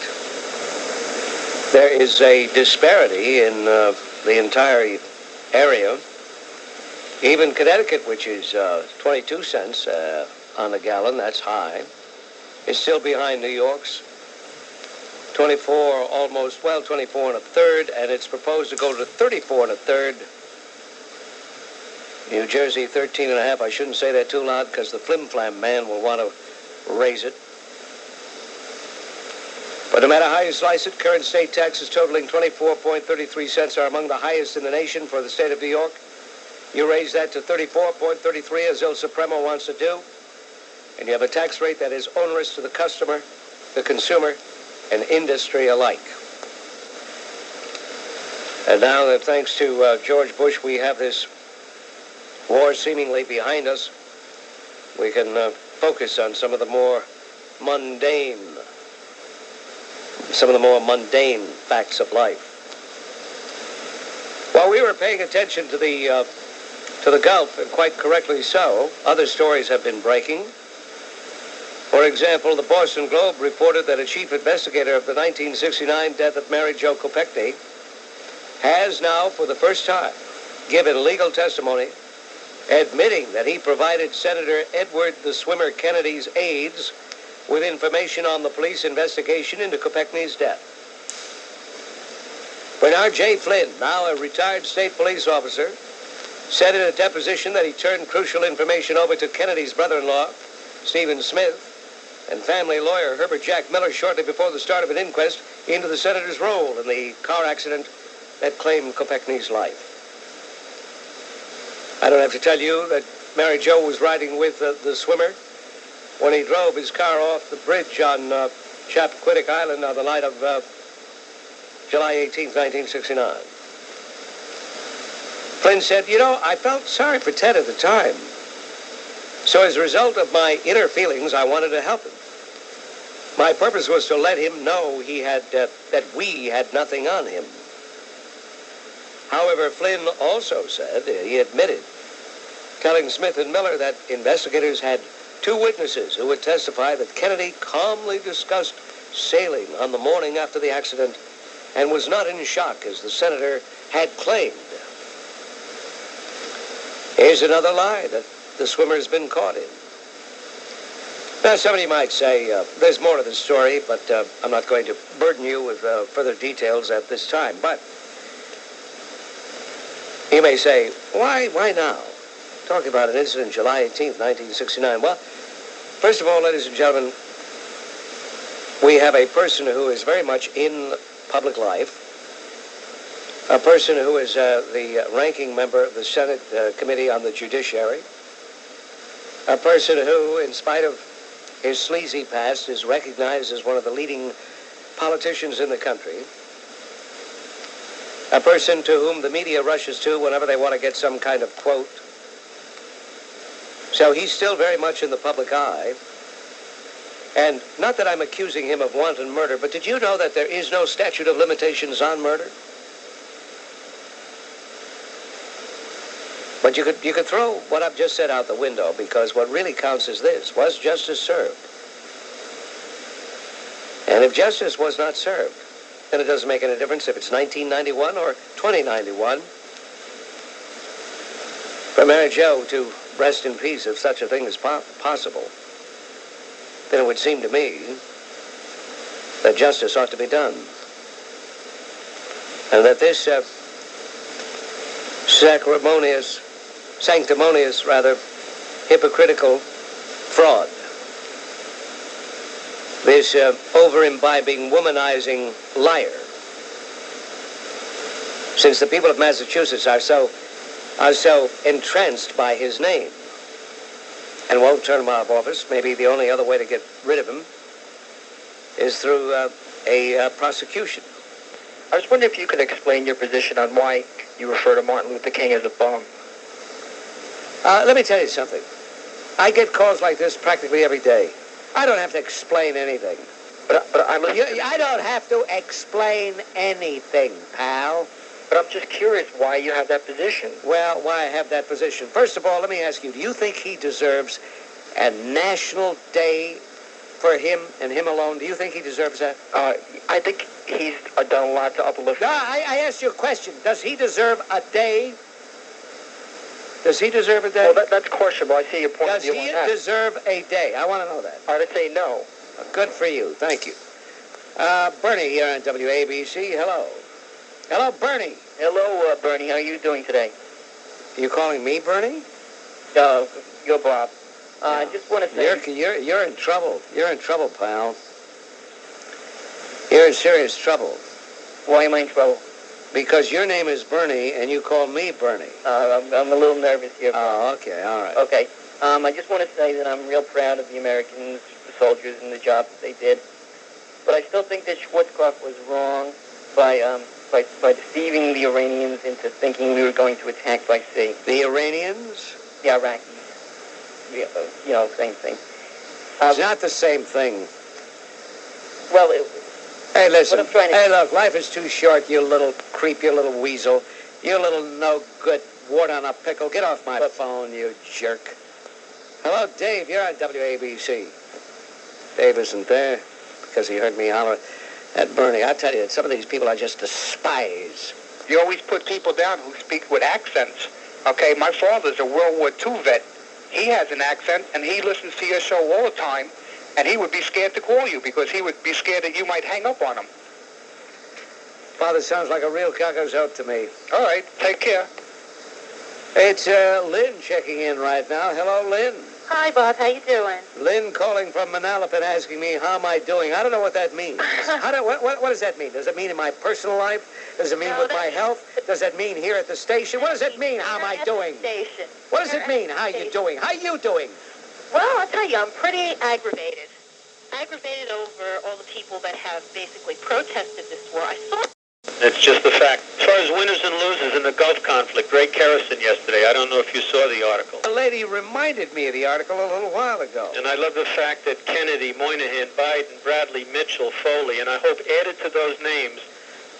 there is a disparity in the entire area. Even Connecticut, which is 22 cents on a gallon, that's high, is still behind New York's 24 and a third, and it's proposed to go to 34 and a third. New Jersey, 13 and a half. I shouldn't say that too loud because the flim-flam man will want to raise it. But no matter how you slice it, current state taxes totaling 24.33 cents are among the highest in the nation for the state of New York. You raise that to 34.33 as Il Supremo wants to do, and you have a tax rate that is onerous to the customer, the consumer, and industry alike. And now that thanks to George Bush, we have this war seemingly behind us, we can focus on some of the more mundane facts of life. While we were paying attention to the Gulf, and quite correctly so, other stories have been breaking. For example, the Boston Globe reported that a chief investigator of the 1969 death of Mary Jo Kopechne has now, for the first time, given legal testimony admitting that he provided Senator Edward the Swimmer Kennedy's aides with information on the police investigation into Kopechne's death. Bernard J. Flynn, now a retired state police officer, said in a deposition that he turned crucial information over to Kennedy's brother-in-law, Stephen Smith, and family lawyer Herbert Jack Miller shortly before the start of an inquest into the senator's role in the car accident that claimed Kopechne's life. I don't have to tell you that Mary Jo was riding with the swimmer when he drove his car off the bridge on Chappaquiddick Island on the night of July 18th, 1969. Flynn said, I felt sorry for Ted at the time. So as a result of my inner feelings, I wanted to help him. My purpose was to let him know that we had nothing on him. However, Flynn also said, he admitted, telling Smith and Miller that investigators had two witnesses who would testify that Kennedy calmly discussed sailing on the morning after the accident and was not in shock as the senator had claimed. Here's another lie that the swimmer's been caught in. Now, somebody might say, there's more to the story, but I'm not going to burden you with further details at this time. But you may say, why now? Talking about an incident July 18th, 1969. Well, first of all, ladies and gentlemen, we have a person who is very much in public life, a person who is the ranking member of the Senate Committee on the Judiciary, a person who, in spite of his sleazy past, is recognized as one of the leading politicians in the country, a person to whom the media rushes to whenever they want to get some kind of quote. So he's still very much in the public eye. And not that I'm accusing him of wanton murder, but did you know that there is no statute of limitations on murder? But you could throw what I've just said out the window, because what really counts is this: was justice served? And if justice was not served, then it doesn't make any difference if it's 1991 or 2091 for Mary Jo to rest in peace if such a thing is possible.
then it would seem to me that justice ought to be done. And that this sanctimonious, hypocritical fraud, this over-imbibing, womanizing liar, since the people of Massachusetts are so entranced by his name and won't turn him out of office, maybe the only other way to get rid of him is through a prosecution.
I was wondering if you could explain your position on why you refer to Martin Luther King as a bum.
Let me tell you something. I get calls like this practically every day. I don't have to explain anything.
But
I don't have to explain anything, pal.
But I'm just curious why you have that position.
Well, why I have that position. First of all, let me ask you, do you think he deserves a national day for him and him alone? Do you think he deserves that?
I think he's done a lot to uplift.
No, I asked you a question. Does he deserve a day? Does he deserve a day?
Well, that's questionable. I see your point of view on that.
Does he deserve a day? I want to know that.
I'd say no.
Good for you. Thank you. Bernie here on WABC. Hello. Hello, Bernie.
Hello, Bernie. How are you doing today?
Are you calling me Bernie?
You're Bob. I just want to say...
You're in trouble. You're in trouble, pal. You're in serious trouble.
Why am I in trouble?
Because your name is Bernie, and you call me Bernie.
I'm a little nervous here.
Oh, okay, all right.
Okay. I just want to say that I'm real proud of the Americans, the soldiers, and the job that they did. But I still think that Schwarzkopf was wrong by deceiving the Iranians into thinking we were going to attack by sea.
The Iranians?
The Iraqis. Same thing.
It's not the same thing.
Well,
hey, listen.
Hey,
look, life is too short, you little creep, you little weasel. You little no-good wart on a pickle. Get off my phone, you jerk. Hello, Dave. You're on WABC. Dave isn't there because he heard me holler at Bernie. I tell you, some of these people I just despise.
You always put people down who speak with accents. Okay, my father's a World War II vet. He has an accent, and he listens to your show all the time, and he would be scared to call you because he would be scared that you might hang up on him.
Father sounds like a real cockazote to me.
All right, take care.
It's Lynn checking in right now. Hello, Lynn.
Hi, Bob. How you doing?
Lynn calling from Manalapan asking me how am I doing. I don't know what that means. What does that mean? Does it mean in my personal life? Does it mean with my health? Does it mean here at the station? What does it mean? How am I doing?
Station.
What does it mean? How you doing? How you doing?
Well, I'll tell you, I'm pretty aggravated. Aggravated over all the people that have basically protested this war. I saw...
It's just the fact. As far as winners and losers in the Gulf conflict, Ray Kerrison yesterday, I don't know if you saw the article.
A lady reminded me of the article a little while ago.
And I love the fact that Kennedy, Moynihan, Biden, Bradley, Mitchell, Foley, and I hope added to those names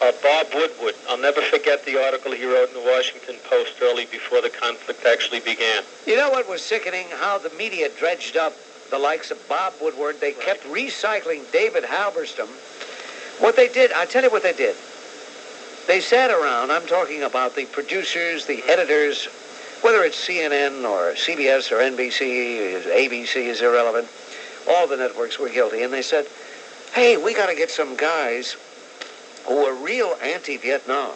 are Bob Woodward. I'll never forget the article he wrote in the Washington Post early before the conflict actually began.
You know what was sickening? How the media dredged up the likes of Bob Woodward. They kept recycling David Halberstam. What they did, I'll tell you what they did. They sat around, I'm talking about the producers, the editors, whether it's CNN or CBS or NBC, ABC is irrelevant. All the networks were guilty. And they said, hey, we got to get some guys who are real anti-Vietnam.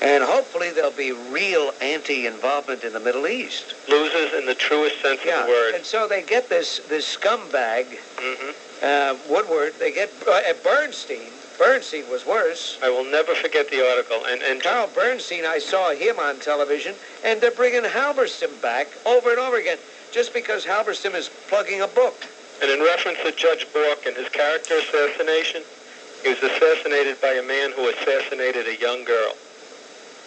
And hopefully there'll be real anti-involvement in the Middle East.
Losers in the truest sense of the word.
And so they get this scumbag, Woodward, they get Bernstein. Bernstein was worse.
I will never forget the article. And
Carl Bernstein, I saw him on television, and they're bringing Halberstam back over and over again, just because Halberstam is plugging a book.
And in reference to Judge Bork and his character assassination, he was assassinated by a man who assassinated a young girl.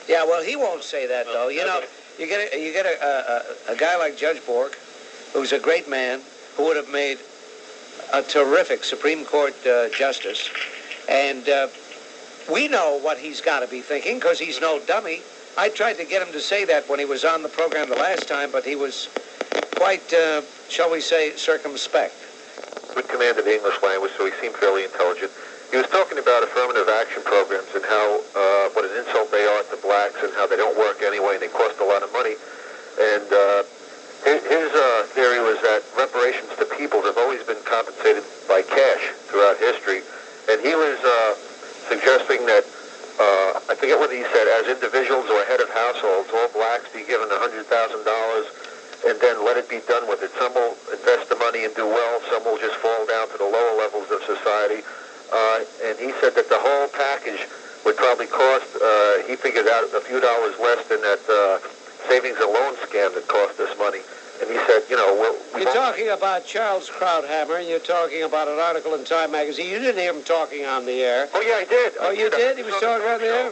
Yeah, well, he won't say that, though. You know, you get a guy like Judge Bork, who's a great man, who would have made a terrific Supreme Court justice. And we know what he's got to be thinking, because he's no dummy. I tried to get him to say that when he was on the program the last time, but he was quite, shall we say, circumspect.
Good command of the English language, so he seemed fairly intelligent. He was talking about affirmative action programs and how, what an insult they are to blacks and how they don't work anyway and they cost a lot of money. And His theory was that reparations to peoples have always been compensated by cash throughout history, and he was suggesting that, I forget what he said, as individuals or head of households, all blacks be given $100,000 and then let it be done with it. Some will invest the money and do well, some will just fall down to the lower levels of society, and he said that the whole package would probably cost, he figured out a few dollars less than that savings and loan scam that cost us money. And he said, you know,
you're talking about Charles Krauthammer, and you're talking about an article in Time magazine. You didn't hear him talking on the air.
Oh, yeah, I did.
Oh, you did? He was talking on the air?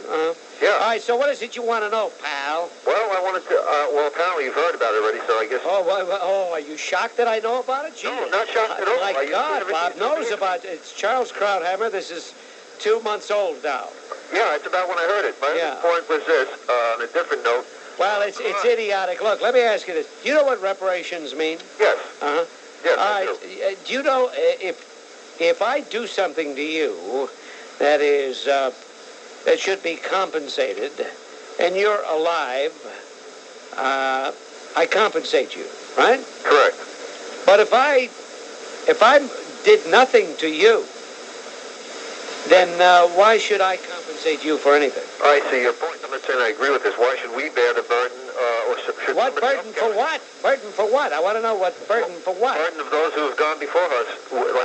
Yeah.
All right, so what is it you want to know, pal?
Well, I wanted to, well, apparently you've heard about it already, so I guess...
Oh, are you shocked that I know about it? Gee,
no, not shocked at all.
My God, Bob knows about it. It's Charles Krauthammer. This is 2 months old now.
Yeah, it's about when I heard it. My other point was this, on a different note.
Well, it's idiotic. Look, let me ask you this. Do you know what reparations mean?
Yes.
Uh-huh.
Yes,
I do. Do you know if I do something to you that is that should be compensated, and you're alive, I compensate you, right?
Correct.
But if I did nothing to you, then why should I compensate you for anything?
I see your point. I'm not saying I agree with this. Why should we bear the burden, or should
what burden for what? Burden for what? I want to know what burden for what?
Burden of those who have gone before us.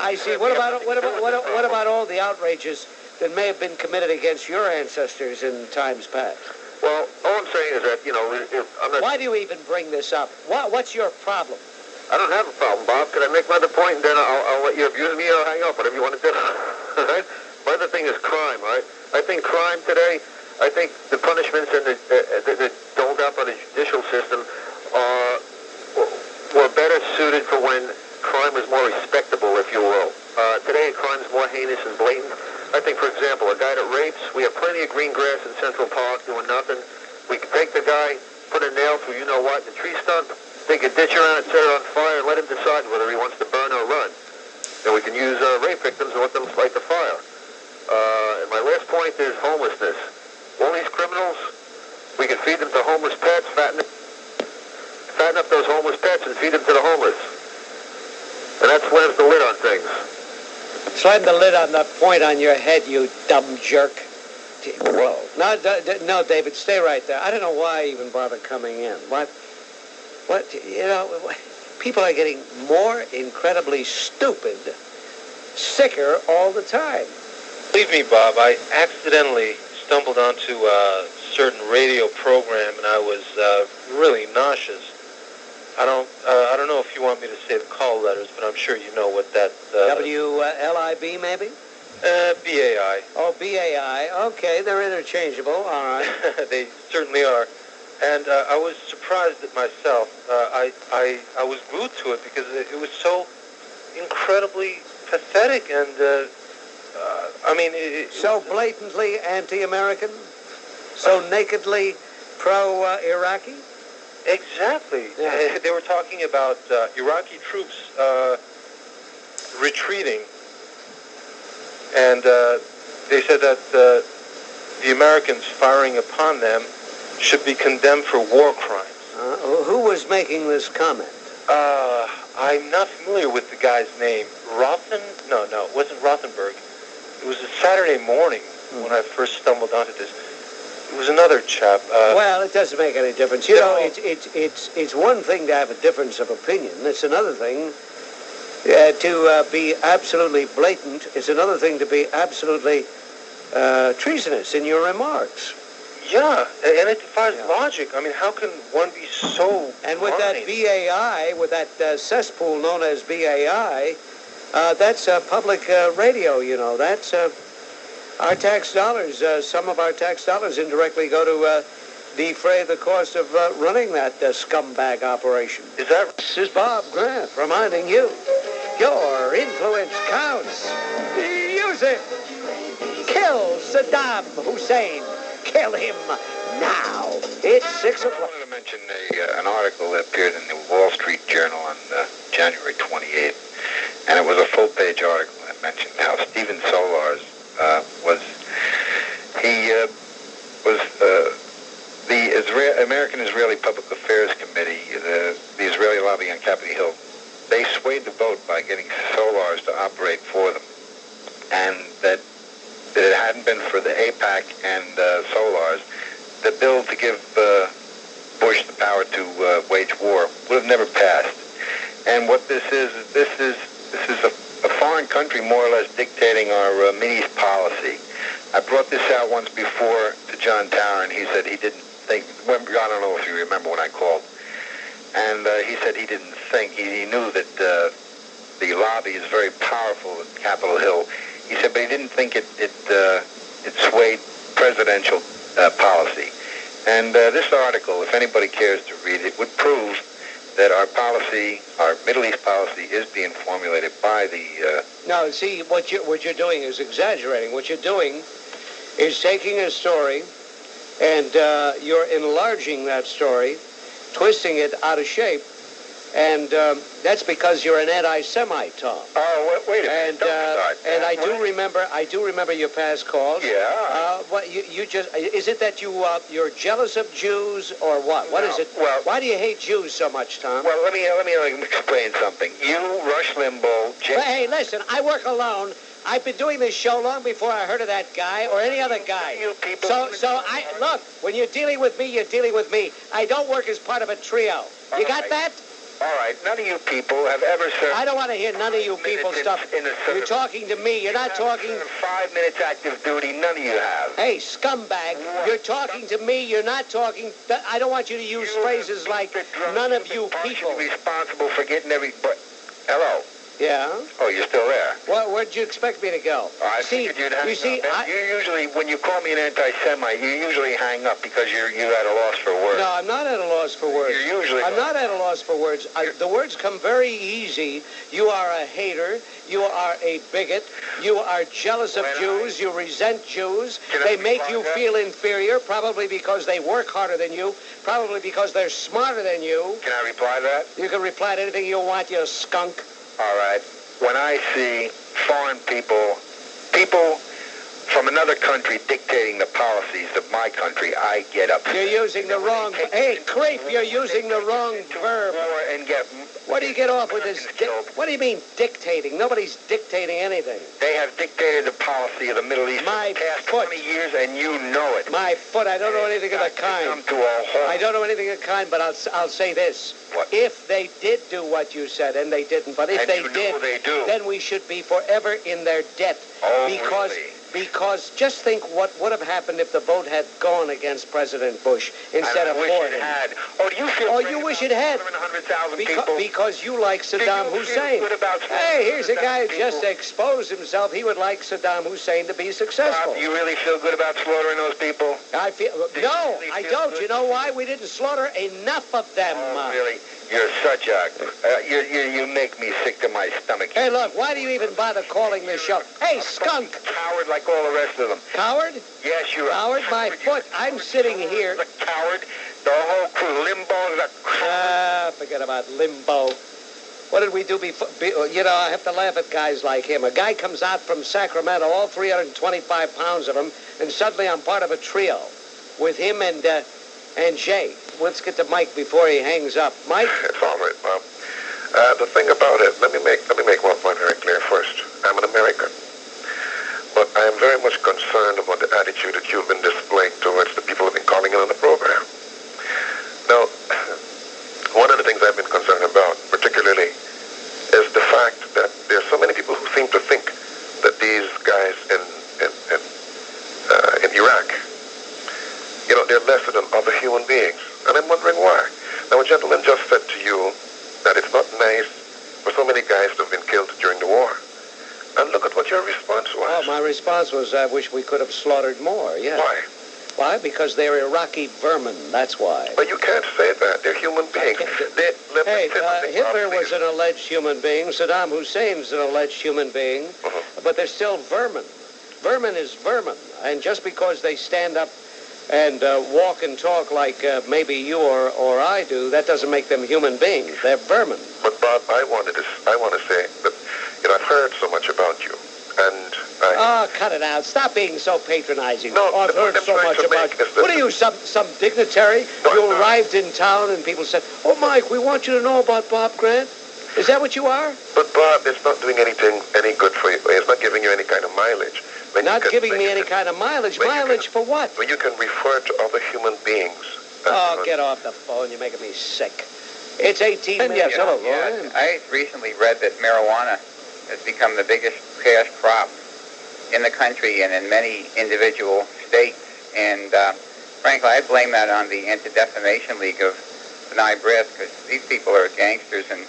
I see. What about all the outrages that may have been committed against your ancestors in times past?
Well, all I'm saying is that, you know, I'm not...
Why do you even bring this up? What's your problem?
I don't have a problem, Bob. Can I make my other point, and then I'll let you abuse me or hang up, whatever you want to do. All right? My other thing is crime, right? I think crime today, I think the punishments and the doled out by the judicial system were better suited for when crime was more respectable, if you will. Today, crime is more heinous and blatant. I think, for example, a guy that rapes, we have plenty of green grass in Central Park doing nothing. We can take the guy, put a nail through you-know-what, the tree stump, dig a ditch around it, set it on fire, and let him decide whether he wants to burn or run. And we can use rape victims and let them light the fire. And my last point is homelessness. All these criminals, we can feed them to homeless pets, fatten up those homeless pets and feed them to the homeless. And that slams the lid on things.
Slam the lid on the point on your head, you dumb jerk. Whoa. No, David, stay right there. I don't know why I even bother coming in. What, you know, people are getting more incredibly stupid, sicker all the time.
Believe me, Bob, I accidentally stumbled onto a certain radio program, and I was really nauseous. I don't know if you want me to say the call letters, but I'm sure you know what that...
W-L-I-B, maybe?
B-A-I.
Oh, B-A-I. Okay, they're interchangeable. All right.
They certainly are. And I was surprised at myself. I was glued to it because it was so incredibly pathetic and... I mean...
so blatantly anti-American? So nakedly pro-Iraqi?
Exactly. Yeah. They were talking about Iraqi troops retreating, and they said that the Americans firing upon them should be condemned for war crimes.
Who was making this comment?
I'm not familiar with the guy's name. No, it wasn't Rothenberg. It was a Saturday morning when I first stumbled onto this. It was another chap.
Well, it doesn't make any difference. You know, it's one thing to have a difference of opinion. It's another thing to be absolutely blatant. It's another thing to be absolutely treasonous in your remarks.
Yeah, and it defies logic. I mean, how can one be so...
And with that BAI, with that cesspool known as BAI, that's public radio, you know. That's our tax dollars. Some of our tax dollars indirectly go to defray the cost of running that scumbag operation.
Is that...
This is Bob Grant reminding you, your influence counts. Use it. Kill Saddam Hussein. Kill him now. It's 6 o'clock.
I wanted to mention an article that appeared in the Wall Street Journal on January 28th, and it was a full-page article that mentioned how Stephen Solars was the American-Israeli Public Affairs Committee, the Israeli lobby on Capitol Hill, they swayed the vote by getting Solars to operate for them. And that if it hadn't been for the AIPAC and Solars, the bill to give Bush the power to wage war would have never passed. And what this is a foreign country more or less dictating our Mideast policy. I brought this out once before to John Tower, and he said he didn't think. I don't know if you remember when I called, and he said he didn't think. He knew that the lobby is very powerful at Capitol Hill. He said, but he didn't think it swayed presidential policy. And this article, if anybody cares to read it, would prove that our policy, our Middle East policy, is being formulated by the...
No, see, what you're doing is exaggerating. What you're doing is taking a story and you're enlarging that story, twisting it out of shape, and that's because you're an anti-Semite, Tom.
Oh, wait a minute!
And I do remember your past calls.
Yeah.
What you just is it that you're jealous of Jews or what? What is it?
Well,
why do you hate Jews so much, Tom?
Well, let me explain something. You, Rush Limbaugh,
Hey, listen, I work alone. I've been doing this show long before I heard of that guy or any other guy. So I look, when you're dealing with me, you're dealing with me. I don't work as part of a trio. You got that?
All right, none of you people have ever served...
I don't want to hear none of you people stuff. You're talking to me. You're not talking...
5 minutes active duty, none of you have.
Hey, scumbag, you're talking to me. You're not talking... I don't want you to use phrases like none of you people.
Responsible for getting every... Hello?
Yeah?
Oh, you're still there?
Well, where'd you expect me to go?
I figured you'd hang up. You usually, when you call me an anti-Semite, you usually hang up because you're at a loss for words.
No, I'm not at a loss for words.
You're usually...
I'm not at a loss for words. The words come very easy. You are a hater. You are a bigot. You are jealous of Jews. You resent Jews. They make you feel inferior, probably because they work harder than you, probably because they're smarter than you.
Can I reply to that?
You can reply to anything you want, you skunk.
All right. When I see foreign people from another country dictating the policies of my country, I get upset.
You're using the wrong... Hey, creep, you're using the wrong verb. What do you get off with this? What do you mean dictating? Nobody's dictating anything.
They have dictated the policy of the Middle East for the past 20 years, and you know it.
My foot, I don't know anything of the kind. I don't know anything of the kind, but I'll say this.
What?
If they did do what you said, and they didn't, but if they did, then we should be forever in their debt.
Oh,
because
really?
Because just think what would have happened if the vote had gone against President Bush instead of for him.
Oh, do you feel
Oh, you wish it had. Because you like Saddam Hussein. Hey, here's a guy who just exposed himself. He would like Saddam Hussein to be successful.
You really feel good about slaughtering those people?
I feel... No, I don't. You know why? We didn't slaughter enough of them.
Oh, really? You're such a... you make me sick to my stomach.
Hey, look, why do you even bother calling this show? Hey, skunk!
Coward like all the rest of them.
Coward?
Yes, you're
Coward, my foot. I'm sitting here.
A coward. The whole crew. Limbaugh's a coward.
Forget about Limbaugh. What did we do before? You know, I have to laugh at guys like him. A guy comes out from Sacramento, all 325 pounds of him, and suddenly I'm part of a trio with him and Jay. Let's get to Mike before he hangs up. Mike?
It's all right, Bob. The thing about it, let me make one point very clear first. I'm an American. But I am very much concerned about the attitude that you've been displaying towards the people who have been calling in on the program. Now, one of the things I've been concerned about, particularly, is the fact that there are so many people who seem to think that these guys in Iraq, you know, they're lesser than other human beings. And I'm wondering why. Now, a gentleman just said to you that it's not nice for so many guys to have been killed during the war. And look at what your response was.
Oh, my response was, I wish we could have slaughtered more, yeah.
Why?
Why? Because they're Iraqi vermin, that's why.
But you can't say that. They're human beings.
Hitler was an alleged human being. Saddam Hussein's an alleged human being. But they're still vermin. Vermin is vermin. And just because they stand up and walk and talk like maybe you or I do, that doesn't make them human beings. They're vermin.
But Bob, I want to say that, you know, I've heard so much about you, and
cut it out. Stop being so patronizing.
No,
I've heard so much about you. What are you, some dignitary? You arrived in town and people said, oh, Mike, we want you to know about Bob Grant. Is that what you are?
But Bob, it's not doing any good for you. It's not giving you any kind of mileage.
Not giving me any kind of mileage. Mileage for what?
When you can refer to other human beings.
Oh, get off the phone. You're making me sick. It's 18 minutes. Hello, Roy.
I recently read that marijuana has become the biggest cash crop in the country and in many individual states. And frankly, I blame that on the Anti-Defamation League of B'nai B'rith, because these people are gangsters and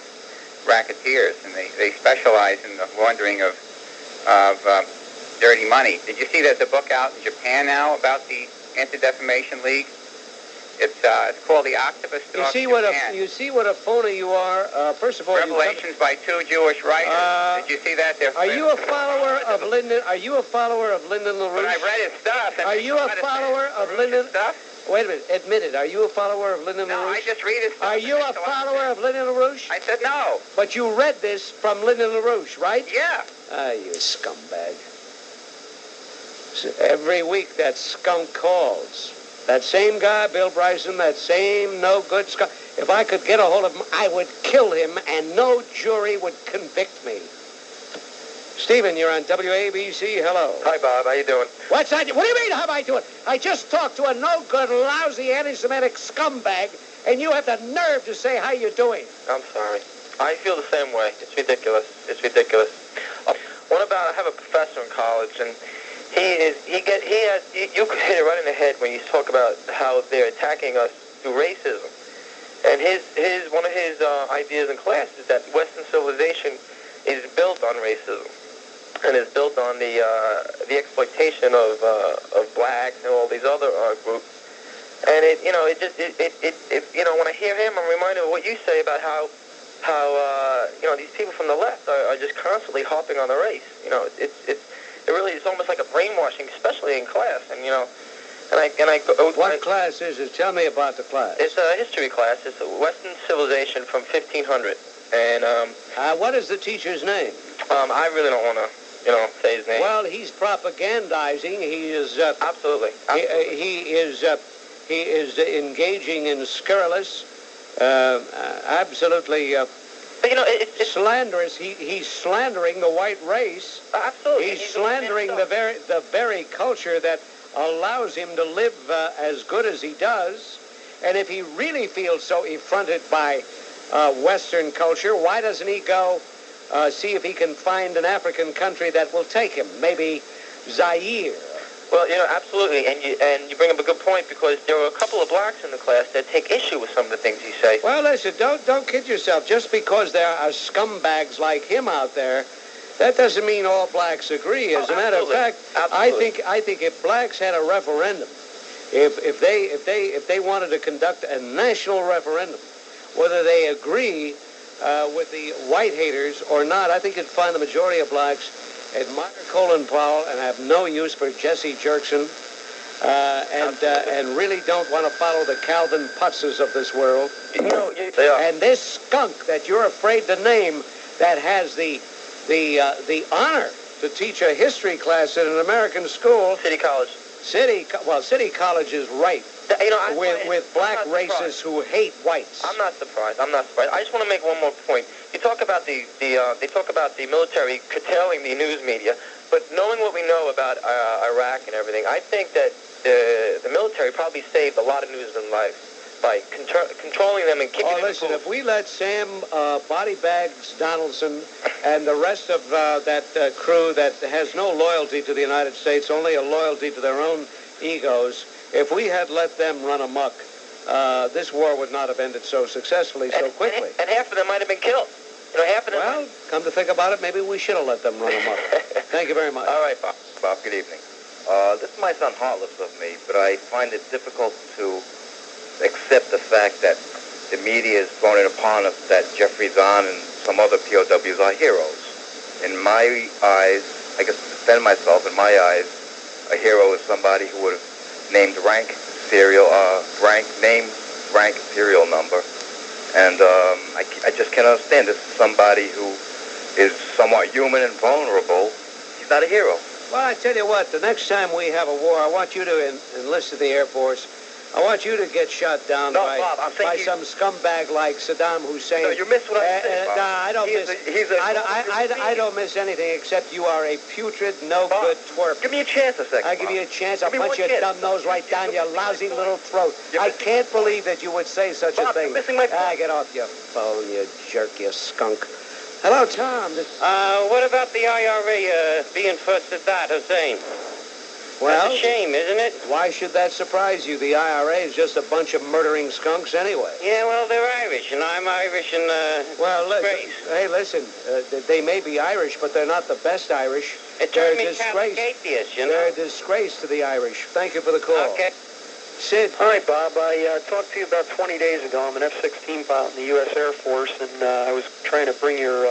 racketeers, and they specialize in the laundering of dirty money. Did you see there's a book out in Japan now about the Anti-Defamation League? It's called The Octopus Dog Japan.
You see what a phony you are. First of all,
Revelations by two Jewish writers. Did you see that?
Are you a follower of Lyndon? Are you a follower of Lyndon LaRouche?
But I read his stuff.
Are you a follower of Lyndon?
Stuff?
Wait a minute. Admit it. Are you a follower of Lyndon LaRouche?
No, I just read his stuff.
Are you a follower of Lyndon LaRouche?
I said no.
But you read this from Lyndon LaRouche, right?
Yeah.
You scumbag. So every week that skunk calls. That same guy, Bill Bryson, that same no-good skunk. If I could get a hold of him, I would kill him, and no jury would convict me. Stephen, you're on WABC. Hello.
Hi, Bob. How you doing?
What do you mean, how am I doing? I just talked to a no-good, lousy, anti-Semitic scumbag, and you have the nerve to say how you're doing.
I'm sorry. I feel the same way. It's ridiculous. It's ridiculous. What about, I have a professor in college, and you could hit it right in the head when you talk about how they're attacking us through racism. And one of his ideas in class is that Western civilization is built on racism, and is built on the exploitation of blacks and all these other groups. And when I hear him, I'm reminded of what you say about how these people from the left are just constantly harping on the race. It really is almost like a brainwashing, especially in class. And
what class is it? Tell me about the class.
It's a history class. It's a Western civilization from 1500. And
what is the teacher's name?
I really don't want to, say his name.
Well, he's propagandizing. He is
absolutely.
He is engaging in scurrilous, absolutely. It's slanderous. He's slandering the white race.
Absolutely.
He's slandering the very culture that allows him to live as good as he does. And if he really feels so affronted by Western culture, why doesn't he go see if he can find an African country that will take him? Maybe Zaire.
Well, absolutely, and you bring up a good point, because there were a couple of blacks in the class that take issue with some of the things you say.
Well, listen, don't kid yourself. Just because there are scumbags like him out there, that doesn't mean all blacks agree. As a matter of fact, I think if blacks had a referendum, if they wanted to conduct a national referendum, whether they agree with the white haters or not, I think you'd find the majority of blacks admire Colin Powell and have no use for Jesse Jerkson, and really don't want to follow the Calvin Putzes of this world. And this skunk that you're afraid to name, that has the honor to teach a history class in an American school.
City College.
City College is right. With black racists who hate whites.
I'm not surprised. I just want to make one more point. You talk about they talk about the military curtailing the news media, but knowing what we know about Iraq and everything, I think that the military probably saved a lot of newsmen lives by controlling them and kicking them.
Listen, if we let Sam Body Bags Donaldson and the rest of that crew that has no loyalty to the United States, only a loyalty to their own egos, if we had let them run amok, this war would not have ended so successful quickly.
And half of them might have been killed. Half of them.
Well, come to think about it, maybe we should have let them run amok. Thank you very much.
All right, Bob.
Bob, good evening. This might sound heartless of me, but I find it difficult to accept the fact that the media is throwing it upon us that Jeffrey Zahn and some other POWs are heroes. In my eyes, I guess to defend myself, in my eyes, a hero is somebody who would have named rank, serial number. And I just can't understand. This is somebody who is somewhat human and vulnerable. He's not a hero.
Well, I tell you what, the next time we have a war, I want you to enlist in the Air Force. I want you to get shot down by some scumbag like Saddam Hussein.
No, you miss what I'm saying, Bob.
No, I don't miss. I don't miss anything except you are a putrid, no good twerp.
Give me a chance a second.
I'll give you a chance. I'll punch your dumb nose right down your lousy little throat. I can't believe that you would say such a thing.
You're missing my phone.
Get off your phone, you jerk, you skunk. Hello, Tom.
What about the IRA being for Saddam Hussein?
Well,
that's a shame, isn't it?
Why should that surprise you? The IRA is just a bunch of murdering skunks anyway.
Yeah, well, they're Irish, and I'm Irish, and
well, listen, they may be Irish, but they're not the best Irish.
They're a disgrace. Atheists, you know?
They're a disgrace to the Irish. Thank you for the call.
Okay.
Sid.
Hi, Bob. I talked to you about 20 days ago. I'm an F-16 pilot in the U.S. Air Force, and I was trying to bring your...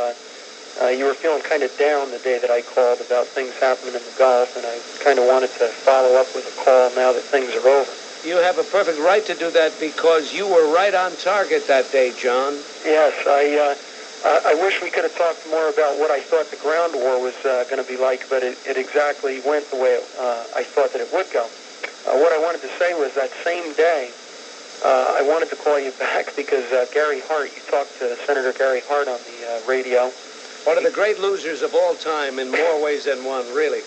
you were feeling kind of down the day that I called about things happening in the Gulf, and I kind of wanted to follow up with a call now that things are over.
You have a perfect right to do that because you were right on target that day, John.
Yes, I wish we could have talked more about what I thought the ground war was going to be like, but it exactly went the way I thought that it would go. What I wanted to say was that same day, I wanted to call you back because Gary Hart, you talked to Senator Gary Hart on the radio.
One of the great losers of all time in more ways than one, really.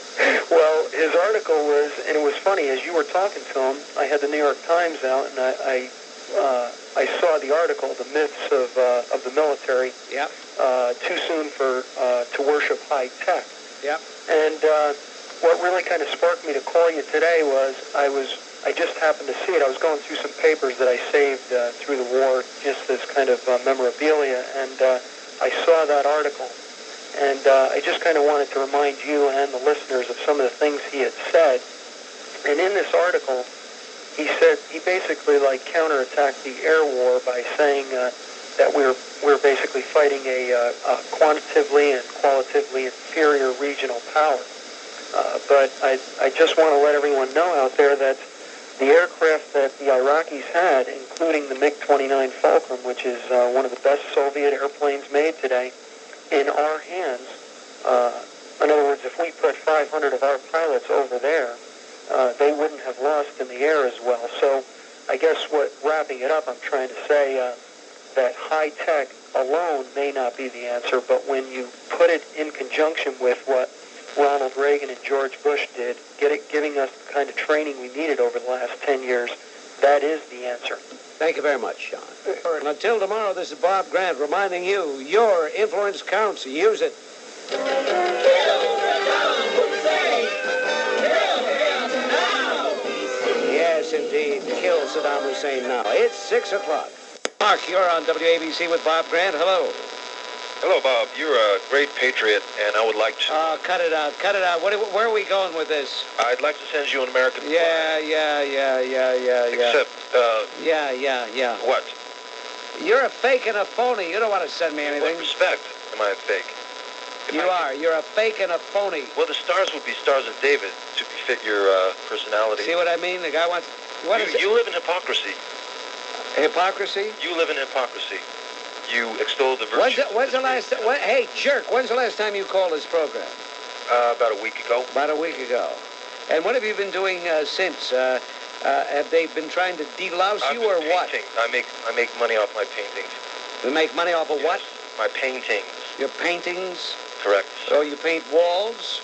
Well, his article was, and it was funny, as you were talking to him, I had the New York Times out, and I saw the article, The Myths of the Military.
Yep.
Too soon to worship high tech.
Yep.
And what really kind of sparked me to call you today was I just happened to see it. I was going through some papers that I saved through the war, just as kind of memorabilia, and I saw that article. And I just kind of wanted to remind you and the listeners of some of the things he had said. And in this article, he said he basically counterattacked the air war by saying that we're basically fighting a quantitatively and qualitatively inferior regional power. But I just want to let everyone know out there that the aircraft that the Iraqis had, including the MiG-29 Fulcrum, which is one of the best Soviet airplanes made today, in our hands. In other words, if we put 500 of our pilots over there, they wouldn't have lost in the air as well. So I guess wrapping it up, I'm trying to say that high tech alone may not be the answer, but when you put it in conjunction with what Ronald Reagan and George Bush did, giving us the kind of training we needed over the last 10 years, that is the answer.
Thank you very much, Sean. And until tomorrow, this is Bob Grant reminding you, your influence counts. Use it.
Kill Saddam Hussein! Kill him now!
Yes, indeed. Kill Saddam Hussein now. It's 6 o'clock. Mark, you're on WABC with Bob Grant. Hello.
Hello, Bob. You're a great patriot, and I would like to...
cut it out. Cut it out. Where are we going with this?
I'd like to send you an American flag.
Yeah.
Except,
Yeah.
What?
You're a fake and a phony. You don't want to send me anything.
In what respect am I a fake?
You're a fake and a phony.
Well, the stars would be stars of David to befit your personality.
See what I mean? The guy wants...
You live in hypocrisy.
Hypocrisy?
You live in hypocrisy. You extol the virtue.
When's the last... Hey, jerk, when's the last time you called this program?
About a week ago.
About a week ago. And what have you been doing since? Have they been trying to delouse you or what?
I make money off my paintings.
You make money off of what?
My paintings.
Your paintings?
Correct.
So you paint walls?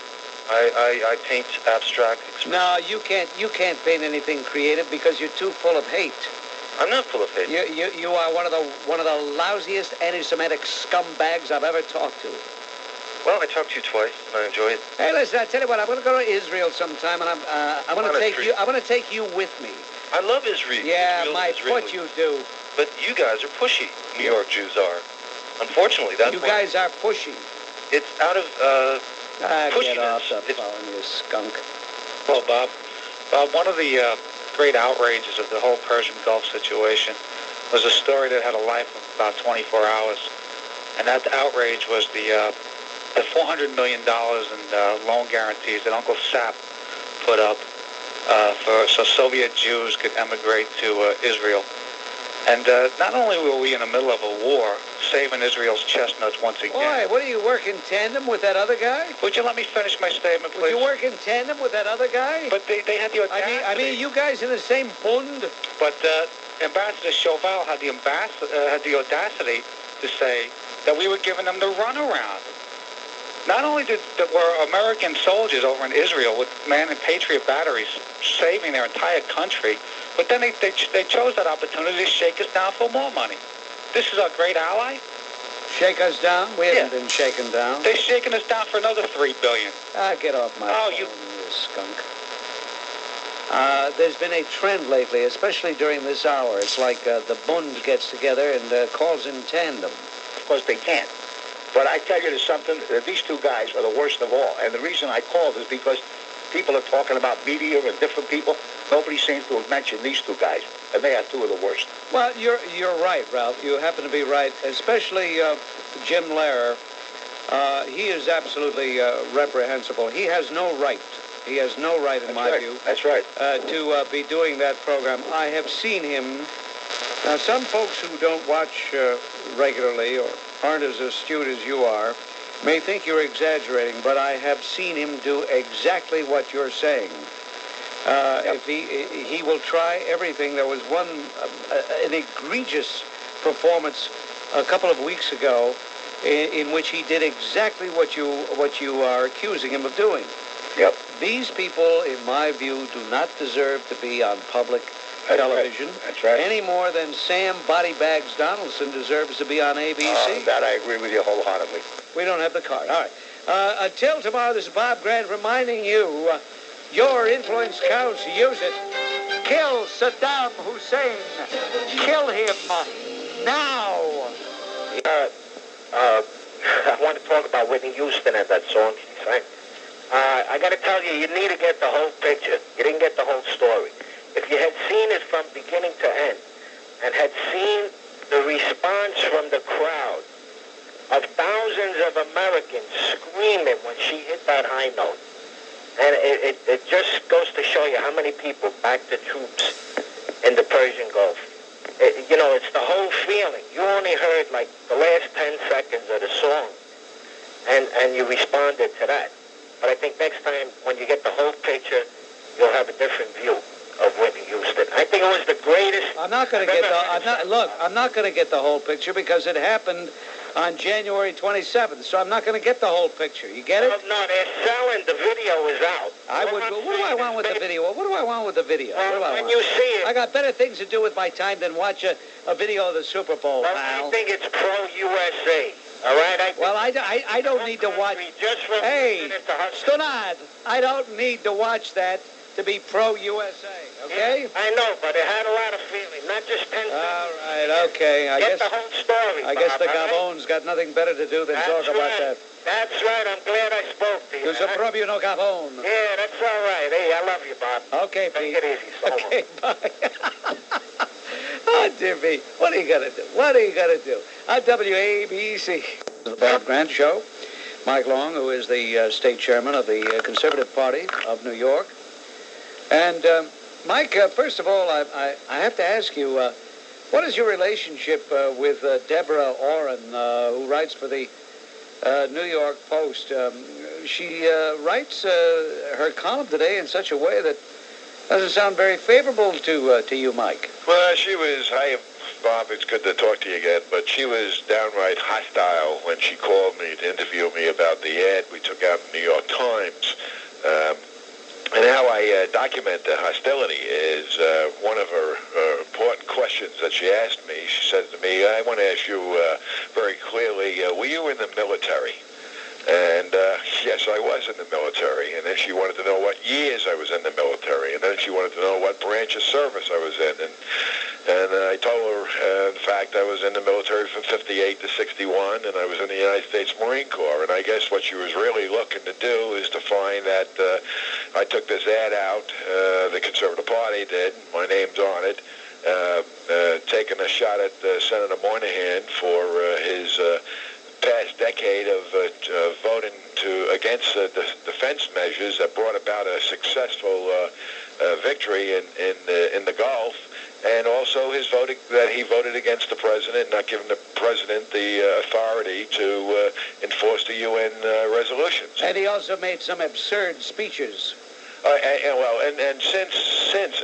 I paint abstract expressions.
No, you can't paint anything creative because you're too full of hate.
I'm not full of hate.
You are one of the lousiest anti-Semitic scumbags I've ever talked to.
Well, I talked to you twice, and I enjoyed it.
Hey, listen, I tell you what, I'm going to go to Israel sometime, and I'm going to take you. I'm going to take you with me.
I love Israel.
Yeah, my foot you do.
But you guys are pushy. New York Jews are. Unfortunately, that's
you guys are pushy.
It's out of pushiness.
Get off the phone, you skunk.
Well, Bob, one of the great outrages of the whole Persian Gulf situation was a story that had a life of about 24 hours, and that outrage was the $400 million in loan guarantees that Uncle Sap put up so Soviet Jews could emigrate to Israel. And not only were we in the middle of a war, saving Israel's chestnuts once again.
Boy, what do you work in tandem with that other guy?
Would you let me finish my statement, please?
Would you work in tandem with that other guy?
But they had the audacity.
I mean, you guys in the same bund?
But Ambassador Chauvel had the audacity to say that we were giving them the runaround. Not only were American soldiers over in Israel with man and Patriot batteries saving their entire country, but then they chose that opportunity to shake us down for more money. This is our great ally.
Shake us down? We haven't been shaken down.
They're shaking us down for another $3 billion.
Get off my phone, you skunk. There's been a trend lately, especially during this hour. It's like the Bund gets together and calls in tandem.
Of course they can't. But I tell you, there's something, these two guys are the worst of all. And the reason I called is because people are talking about media and different people. Nobody seems to have mentioned these two guys. And they are two of the worst.
Well, you're right, Ralph. You happen to be right. Especially Jim Lehrer. He is absolutely reprehensible. He has no right. He has no right, in my view.
That's right.
To be doing that program. I have seen him. Now, some folks who don't watch regularly or aren't as astute as you are may think you're exaggerating, but I have seen him do exactly what you're saying. If he will try everything. There was an egregious performance a couple of weeks ago in which he did exactly what you are accusing him of doing.
Yep.
These people, in my view, do not deserve to be on public television.
Right. That's right.
Any more than Sam Bodybags Donaldson deserves to be on ABC.
That I agree with you wholeheartedly.
We don't have the card. All right. Until tomorrow, this is Bob Grant reminding you, your influence counts. Use it. Kill Saddam Hussein. Kill him now.
I want to talk about Whitney Houston and that song she sang. I got to tell you, you need to get the whole picture. You didn't get the whole story. If you had seen it from beginning to end and had seen the response from the crowd of thousands of Americans screaming when she hit that high note, and it just goes to show you how many people backed the troops in the Persian Gulf. It's the whole feeling. You only heard like the last 10 seconds of the song, and you responded to that. But I think next time, when you get the whole picture, you'll have a different view of Whitney Houston. I think it was the greatest.
I'm not going to get I'm not going to get the whole picture because it happened on January 27th. So I'm not going to get the whole picture. You get it?
No, they're selling. The video is out.
What do I want with the video? What do I want with the video?
When you see it,
I got better things to do with my time than watch a video of the Super Bowl, pal.
I think it's pro-USA. All right?
I don't need to watch. Hey, Stunad, I don't need to watch that to be pro-USA, okay?
Yeah, I know, but it had a lot of feeling, not just 10 seconds.
All right, okay. I
guess the whole story,
I guess the Gabon's got nothing better to do than talk about that.
That's right. I'm glad I spoke to you.
Tu proprio no Gabon.
Yeah, that's all right. Hey, I love you, Bob.
Okay, Pete.
Take it easy. So
okay, bye. Oh, dear me. What are you going to do? What are you going to do? On WABC. The Bob Grant Show. Mike Long, who is the state chairman of the Conservative Party of New York. And, Mike, first of all, I have to ask you, what is your relationship with Deborah Orrin, who writes for the New York Post? She writes her column today in such a way that doesn't sound very favorable to you, Mike.
Well, she was, hi, Bob, it's good to talk to you again, but she was downright hostile when she called me to interview me about the ad we took out in the New York Times. And how I document the hostility is one of her important questions that she asked me. She said to me, I want to ask you very clearly, were you in the military? And yes, I was in the military. And then she wanted to know what years I was in the military. And then she wanted to know what branch of service I was in. And I told her, in fact, I was in the military from 58 to 61, and I was in the United States Marine Corps. And I guess what she was really looking to do is to find that I took this ad out, the Conservative Party did, my name's on it, taking a shot at Senator Moynihan for his past decade of voting against the defense measures that brought about a successful victory in the Gulf. and also his voting that he voted against the president, not giving the president the authority to enforce the UN resolutions.
And he also made some absurd speeches.
And since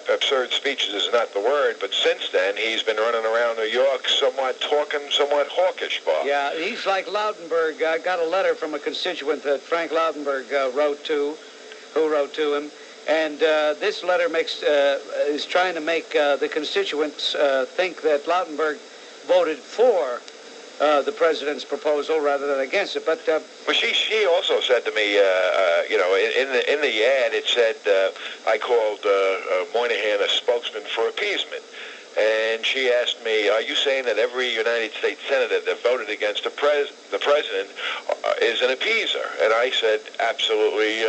absurd speeches is not the word, but since then he's been running around New York, somewhat hawkish, Bob.
Yeah, he's like Lautenberg. I got a letter from a constituent that Frank Lautenberg who wrote to him, and this letter is trying to make the constituents think that Lautenberg voted for the president's proposal rather than against it. But
she also said to me, in the ad, it said I called Moynihan a spokesman for appeasement. And she asked me, are you saying that every United States senator that voted against the president is an appeaser? And I said, absolutely,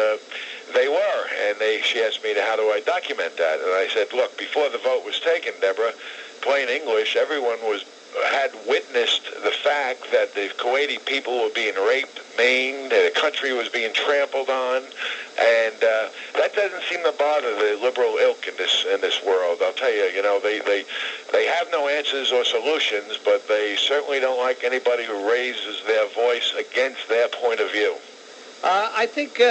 they were. And she asked me, how do I document that? And I said, look, before the vote was taken, Deborah, plain English, everyone had witnessed the fact that the Kuwaiti people were being raped, maimed, the country was being trampled on, and that doesn't seem to bother the liberal ilk in this world. I'll tell you, they have no answers or solutions, but they certainly don't like anybody who raises their voice against their point of view.
I think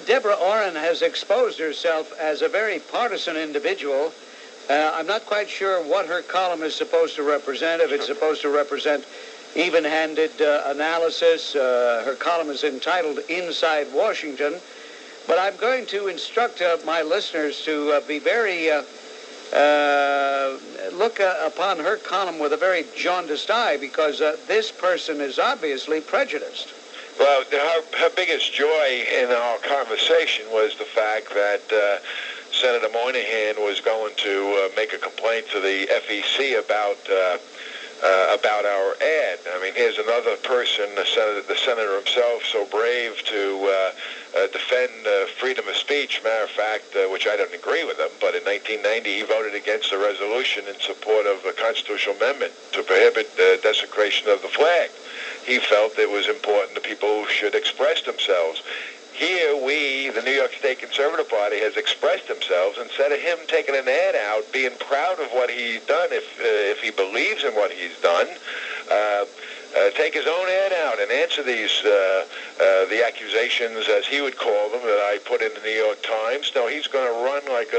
Deborah Orrin has exposed herself as a very partisan individual. I'm not quite sure what her column is supposed to represent, if it's supposed to represent even-handed analysis. Her column is entitled Inside Washington. But I'm going to instruct my listeners to be very, look upon her column with a very jaundiced eye, because this person is obviously prejudiced.
Well, her biggest joy in our conversation was the fact that Senator Moynihan was going to make a complaint to the FEC about our ad. I mean, here's another person, the senator himself, so brave to defend freedom of speech. Matter of fact, which I don't agree with him, but in 1990 he voted against a resolution in support of a constitutional amendment to prohibit desecration of the flag. He felt it was important that people should express themselves. Here we, the New York State Conservative Party, has expressed themselves. Instead of him taking an ad out, being proud of what he's done, if he believes in what he's done, take his own ad out and answer the accusations, as he would call them, that I put in the New York Times. No, he's going to run like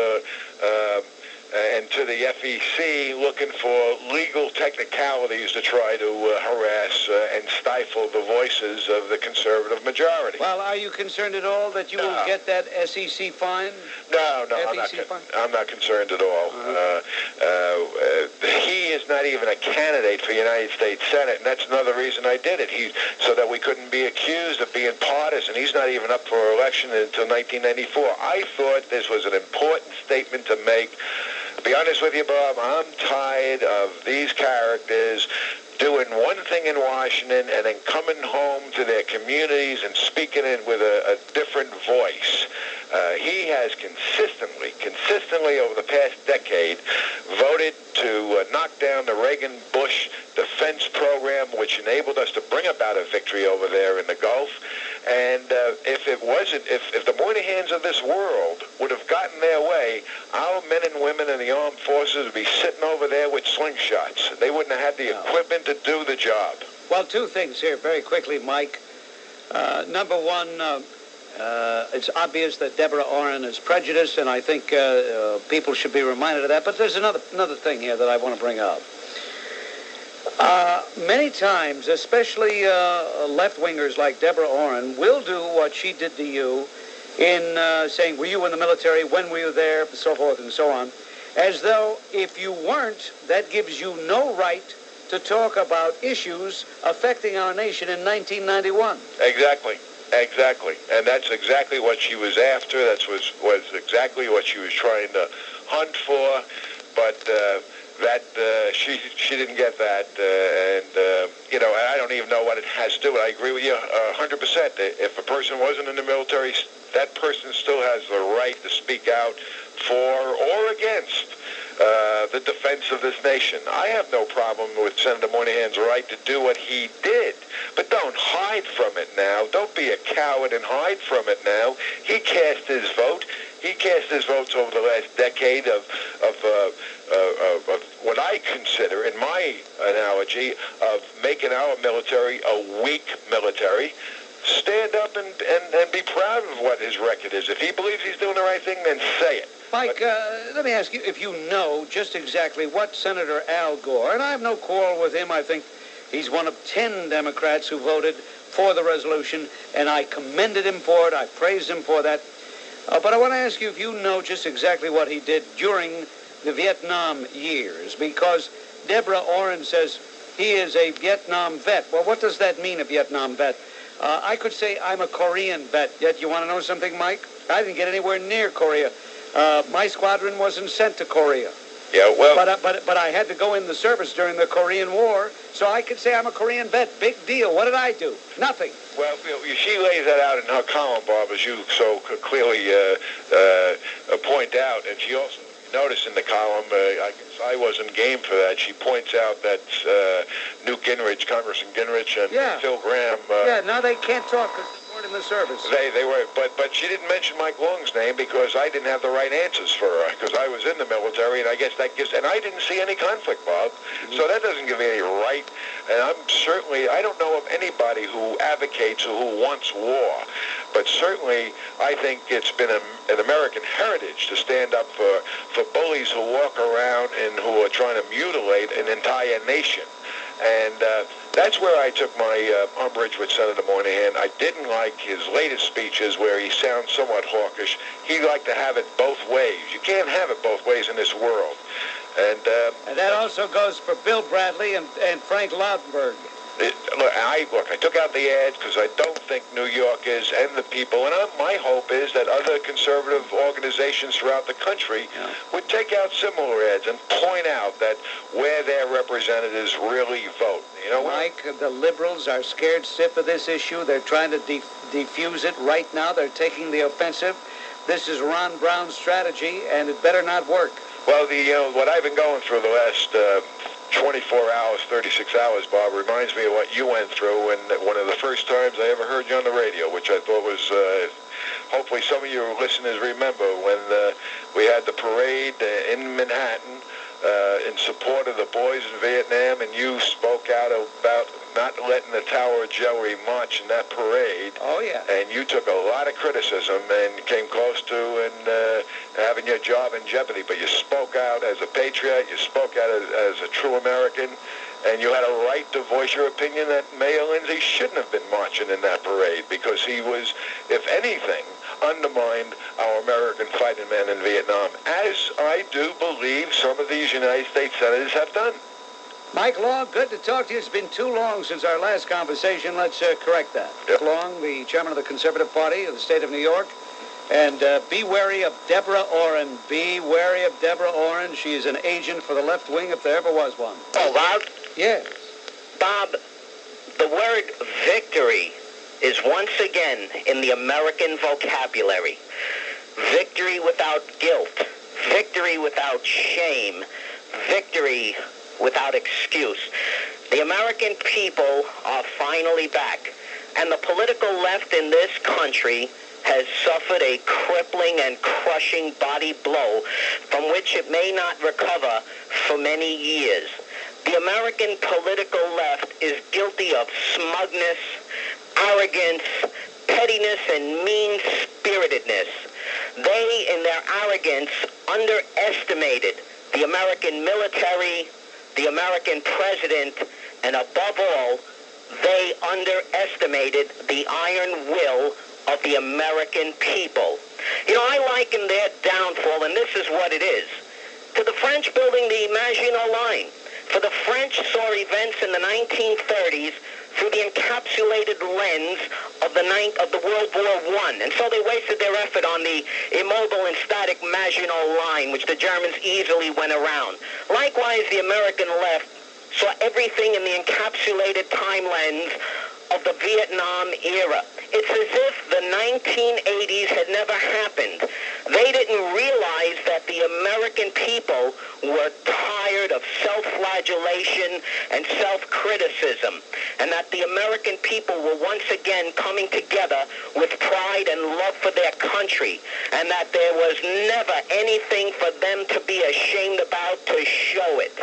and to the FEC looking for legal technicalities to try to harass and stifle the voices of the conservative majority.
Well, are you concerned at all that you will get that SEC fine?
No, I'm not concerned at all. He is not even a candidate for United States Senate, and that's another reason I did it. So that we couldn't be accused of being partisan. He's not even up for election until 1994. I thought this was an important statement to make. To be honest with you, Bob, I'm tired of these characters doing one thing in Washington and then coming home to their communities and speaking it with a different voice. He has consistently over the past decade voted to knock down the Reagan-Bush defense program, which enabled us to bring about a victory over there in the Gulf. And if the Moynihans of this world would have gotten their way, our men and women in the armed forces would be sitting over there with slingshots. They wouldn't have had the equipment to do the job.
Well, two things here very quickly, Mike. Number one, it's obvious that Deborah Orrin is prejudiced, and I think people should be reminded of that. But there's another thing here that I want to bring up. Many times, especially left-wingers like Deborah Orrin, will do what she did to you in saying, were you in the military, when were you there, so forth and so on, as though if you weren't, that gives you no right to talk about issues affecting our nation in 1991. Exactly.
And that's exactly what she was after. That was exactly what she was trying to hunt for. But she didn't get that. And I don't even know what it has to do with it. I agree with you 100%. If a person wasn't in the military, that person still has the right to speak out for or against the defense of this nation. I have no problem with Senator Moynihan's right to do what he did, but don't hide from it now. Don't be a coward and hide from it now. He cast his vote. He cast his votes over the last decade of what I consider, in my analogy, of making our military a weak military. Stand up and be proud of what his record is. If he believes he's doing the right thing, then say it.
Mike, let me ask you if you know just exactly what Senator Al Gore, and I have no quarrel with him, I think he's one of 10 Democrats who voted for the resolution, and I commended him for it, I praised him for that. But I want to ask you if you know just exactly what he did during the Vietnam years, because Deborah Orrin says he is a Vietnam vet. Well, what does that mean, a Vietnam vet? I could say I'm a Korean vet, yet you want to know something, Mike? I didn't get anywhere near Korea. My squadron wasn't sent to Korea.
Yeah, well...
But I had to go in the service during the Korean War, so I could say I'm a Korean vet. Big deal. What did I do? Nothing.
Well, she lays that out in her column, Bob, as you so clearly point out, and she also noticed in the column, I wasn't game for that. She points out that Newt Gingrich, Congressman Gingrich, and Phil Graham...
now they can't talk because they weren't in the service.
They were, but she didn't mention Mike Long's name because I didn't have the right answers for her, because I was in the military, and I guess that gives... And I didn't see any conflict, Bob, so that doesn't give me any right. And I don't know of anybody who advocates or who wants war, but certainly I think it's been an American heritage to stand up for bullies who walk around and who are trying to mutilate an entire nation. And that's where I took my umbrage with Senator Moynihan. I didn't like his latest speeches where he sounds somewhat hawkish. He liked to have it both ways. You can't have it both ways in this world. And
that also goes for Bill Bradley and Frank Lautenberg.
I took out the ads because I don't think New York is, and the people, and my hope is that other conservative organizations throughout the country would take out similar ads and point out that where their representatives really vote. You know,
Mike, the liberals are scared stiff of this issue. They're trying to defuse it right now. They're taking the offensive. This is Ron Brown's strategy, and it better not work.
Well, what I've been going through the last 24 hours, 36 hours, Bob, reminds me of what you went through, and one of the first times I ever heard you on the radio, which I thought was, hopefully some of your listeners remember, when we had the parade in Manhattan in support of the boys in Vietnam, and you spoke out about not letting the Tower of Joey march in that parade.
Oh, yeah.
And you took a lot of criticism and came close to having your job in jeopardy. But you spoke out as a patriot. You spoke out as a true American. And you had a right to voice your opinion that Mayor Lindsay shouldn't have been marching in that parade because he was, if anything, undermined our American fighting men in Vietnam, as I do believe some of these United States senators have done.
Mike Long, good to talk to you. It's been too long since our last conversation. Let's correct that.
Yep.
Long, the chairman of the Conservative Party of the state of New York. And be wary of Deborah Orrin. Be wary of Deborah Orrin. She is an agent for the left wing if there ever was one.
Oh, Bob?
Yes.
Bob, the word victory is once again in the American vocabulary. Victory without guilt. Victory without shame. Victory without excuse. The American people are finally back, and the political left in this country has suffered a crippling and crushing body blow from which it may not recover for many years. The American political left is guilty of smugness, arrogance, pettiness, and mean-spiritedness. They, in their arrogance, underestimated the American military, the American president, and above all, they underestimated the iron will of the American people. You know, I liken their downfall, and this is what it is, to the French building the Maginot Line. For the French saw events in the 1930s through the encapsulated lens of the World War I. And so they wasted their effort on the immobile and static Maginot Line, which the Germans easily went around. Likewise, the American left saw everything in the encapsulated time lens of the Vietnam era. It's as if the 1980s had never happened. They didn't realize that the American people were tired of self-flagellation and self-criticism, and that the American people were once again coming together with pride and love for their country, and that there was never anything for them to be ashamed about to show it.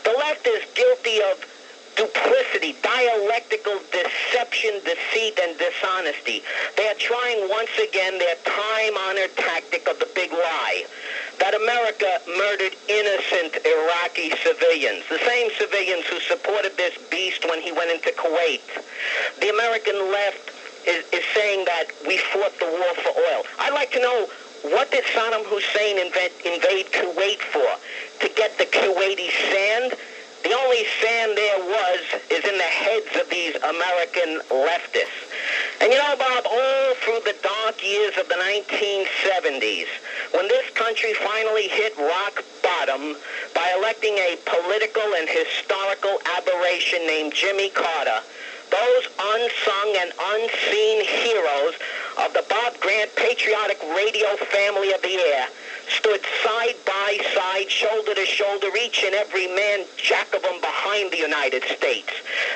The left is guilty of duplicity, dialectical deception, deceit, and dishonesty. They are trying once again their time-honored tactic of the big lie, that America murdered innocent Iraqi civilians, the same civilians who supported this beast when he went into Kuwait. The American left is saying that we fought the war for oil. I'd like to know, what did Saddam Hussein invade Kuwait for? To get the Kuwaiti sand? The only sand there is in the heads of these American leftists. And you know, Bob, all through the dark years of the 1970s, when this country finally hit rock bottom by electing a political and historical aberration named Jimmy Carter, those unsung and unseen heroes of the Bob Grant patriotic radio family of the air stood side by side, shoulder to shoulder, each and every man jack of them behind the United States.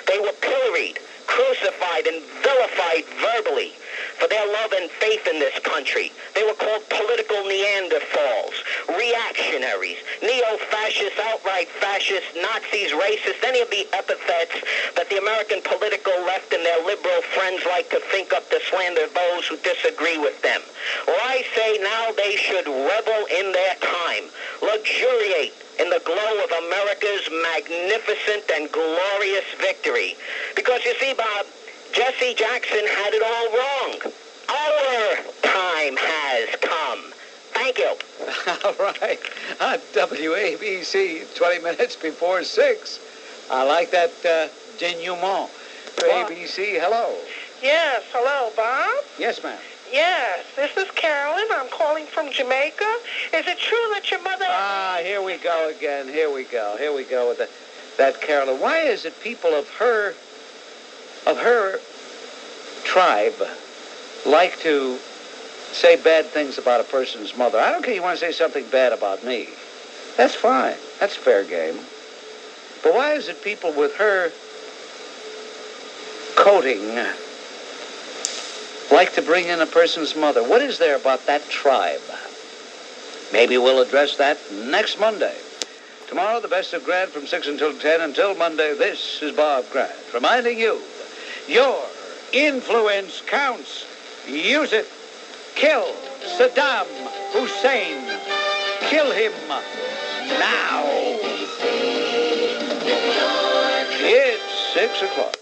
They were pilloried, crucified, and vilified verbally for their love and faith in this country. They were called political Neanderthals, reactionaries, neo-fascists, outright fascists, Nazis, racists, any of the epithets that the American political left and their liberal friends like to think up to slander those who disagree with them. Well, I say now they should revel in their time, luxuriate in the glow of America's magnificent and glorious victory. Because you see, Bob, Jesse Jackson had it all wrong. Our time has come. Thank you.
All right. On WABC, 20 minutes before 6. I like that denouement. ABC, hello.
Yes, hello, Bob?
Yes, ma'am.
Yes, this is Carolyn. I'm calling from Jamaica. Is it true that your mother...
Ah, here we go again. Here we go with that Carolyn. Why is it people of her tribe like to say bad things about a person's mother? I don't care if you want to say something bad about me. That's fine. That's fair game. But why is it people with her coating like to bring in a person's mother? What is there about that tribe? Maybe we'll address that next Monday. Tomorrow, the best of Grant from 6 until 10. Until Monday, this is Bob Grant reminding you, your influence counts. Use it. Kill Saddam Hussein. Kill him now. It's 6 o'clock.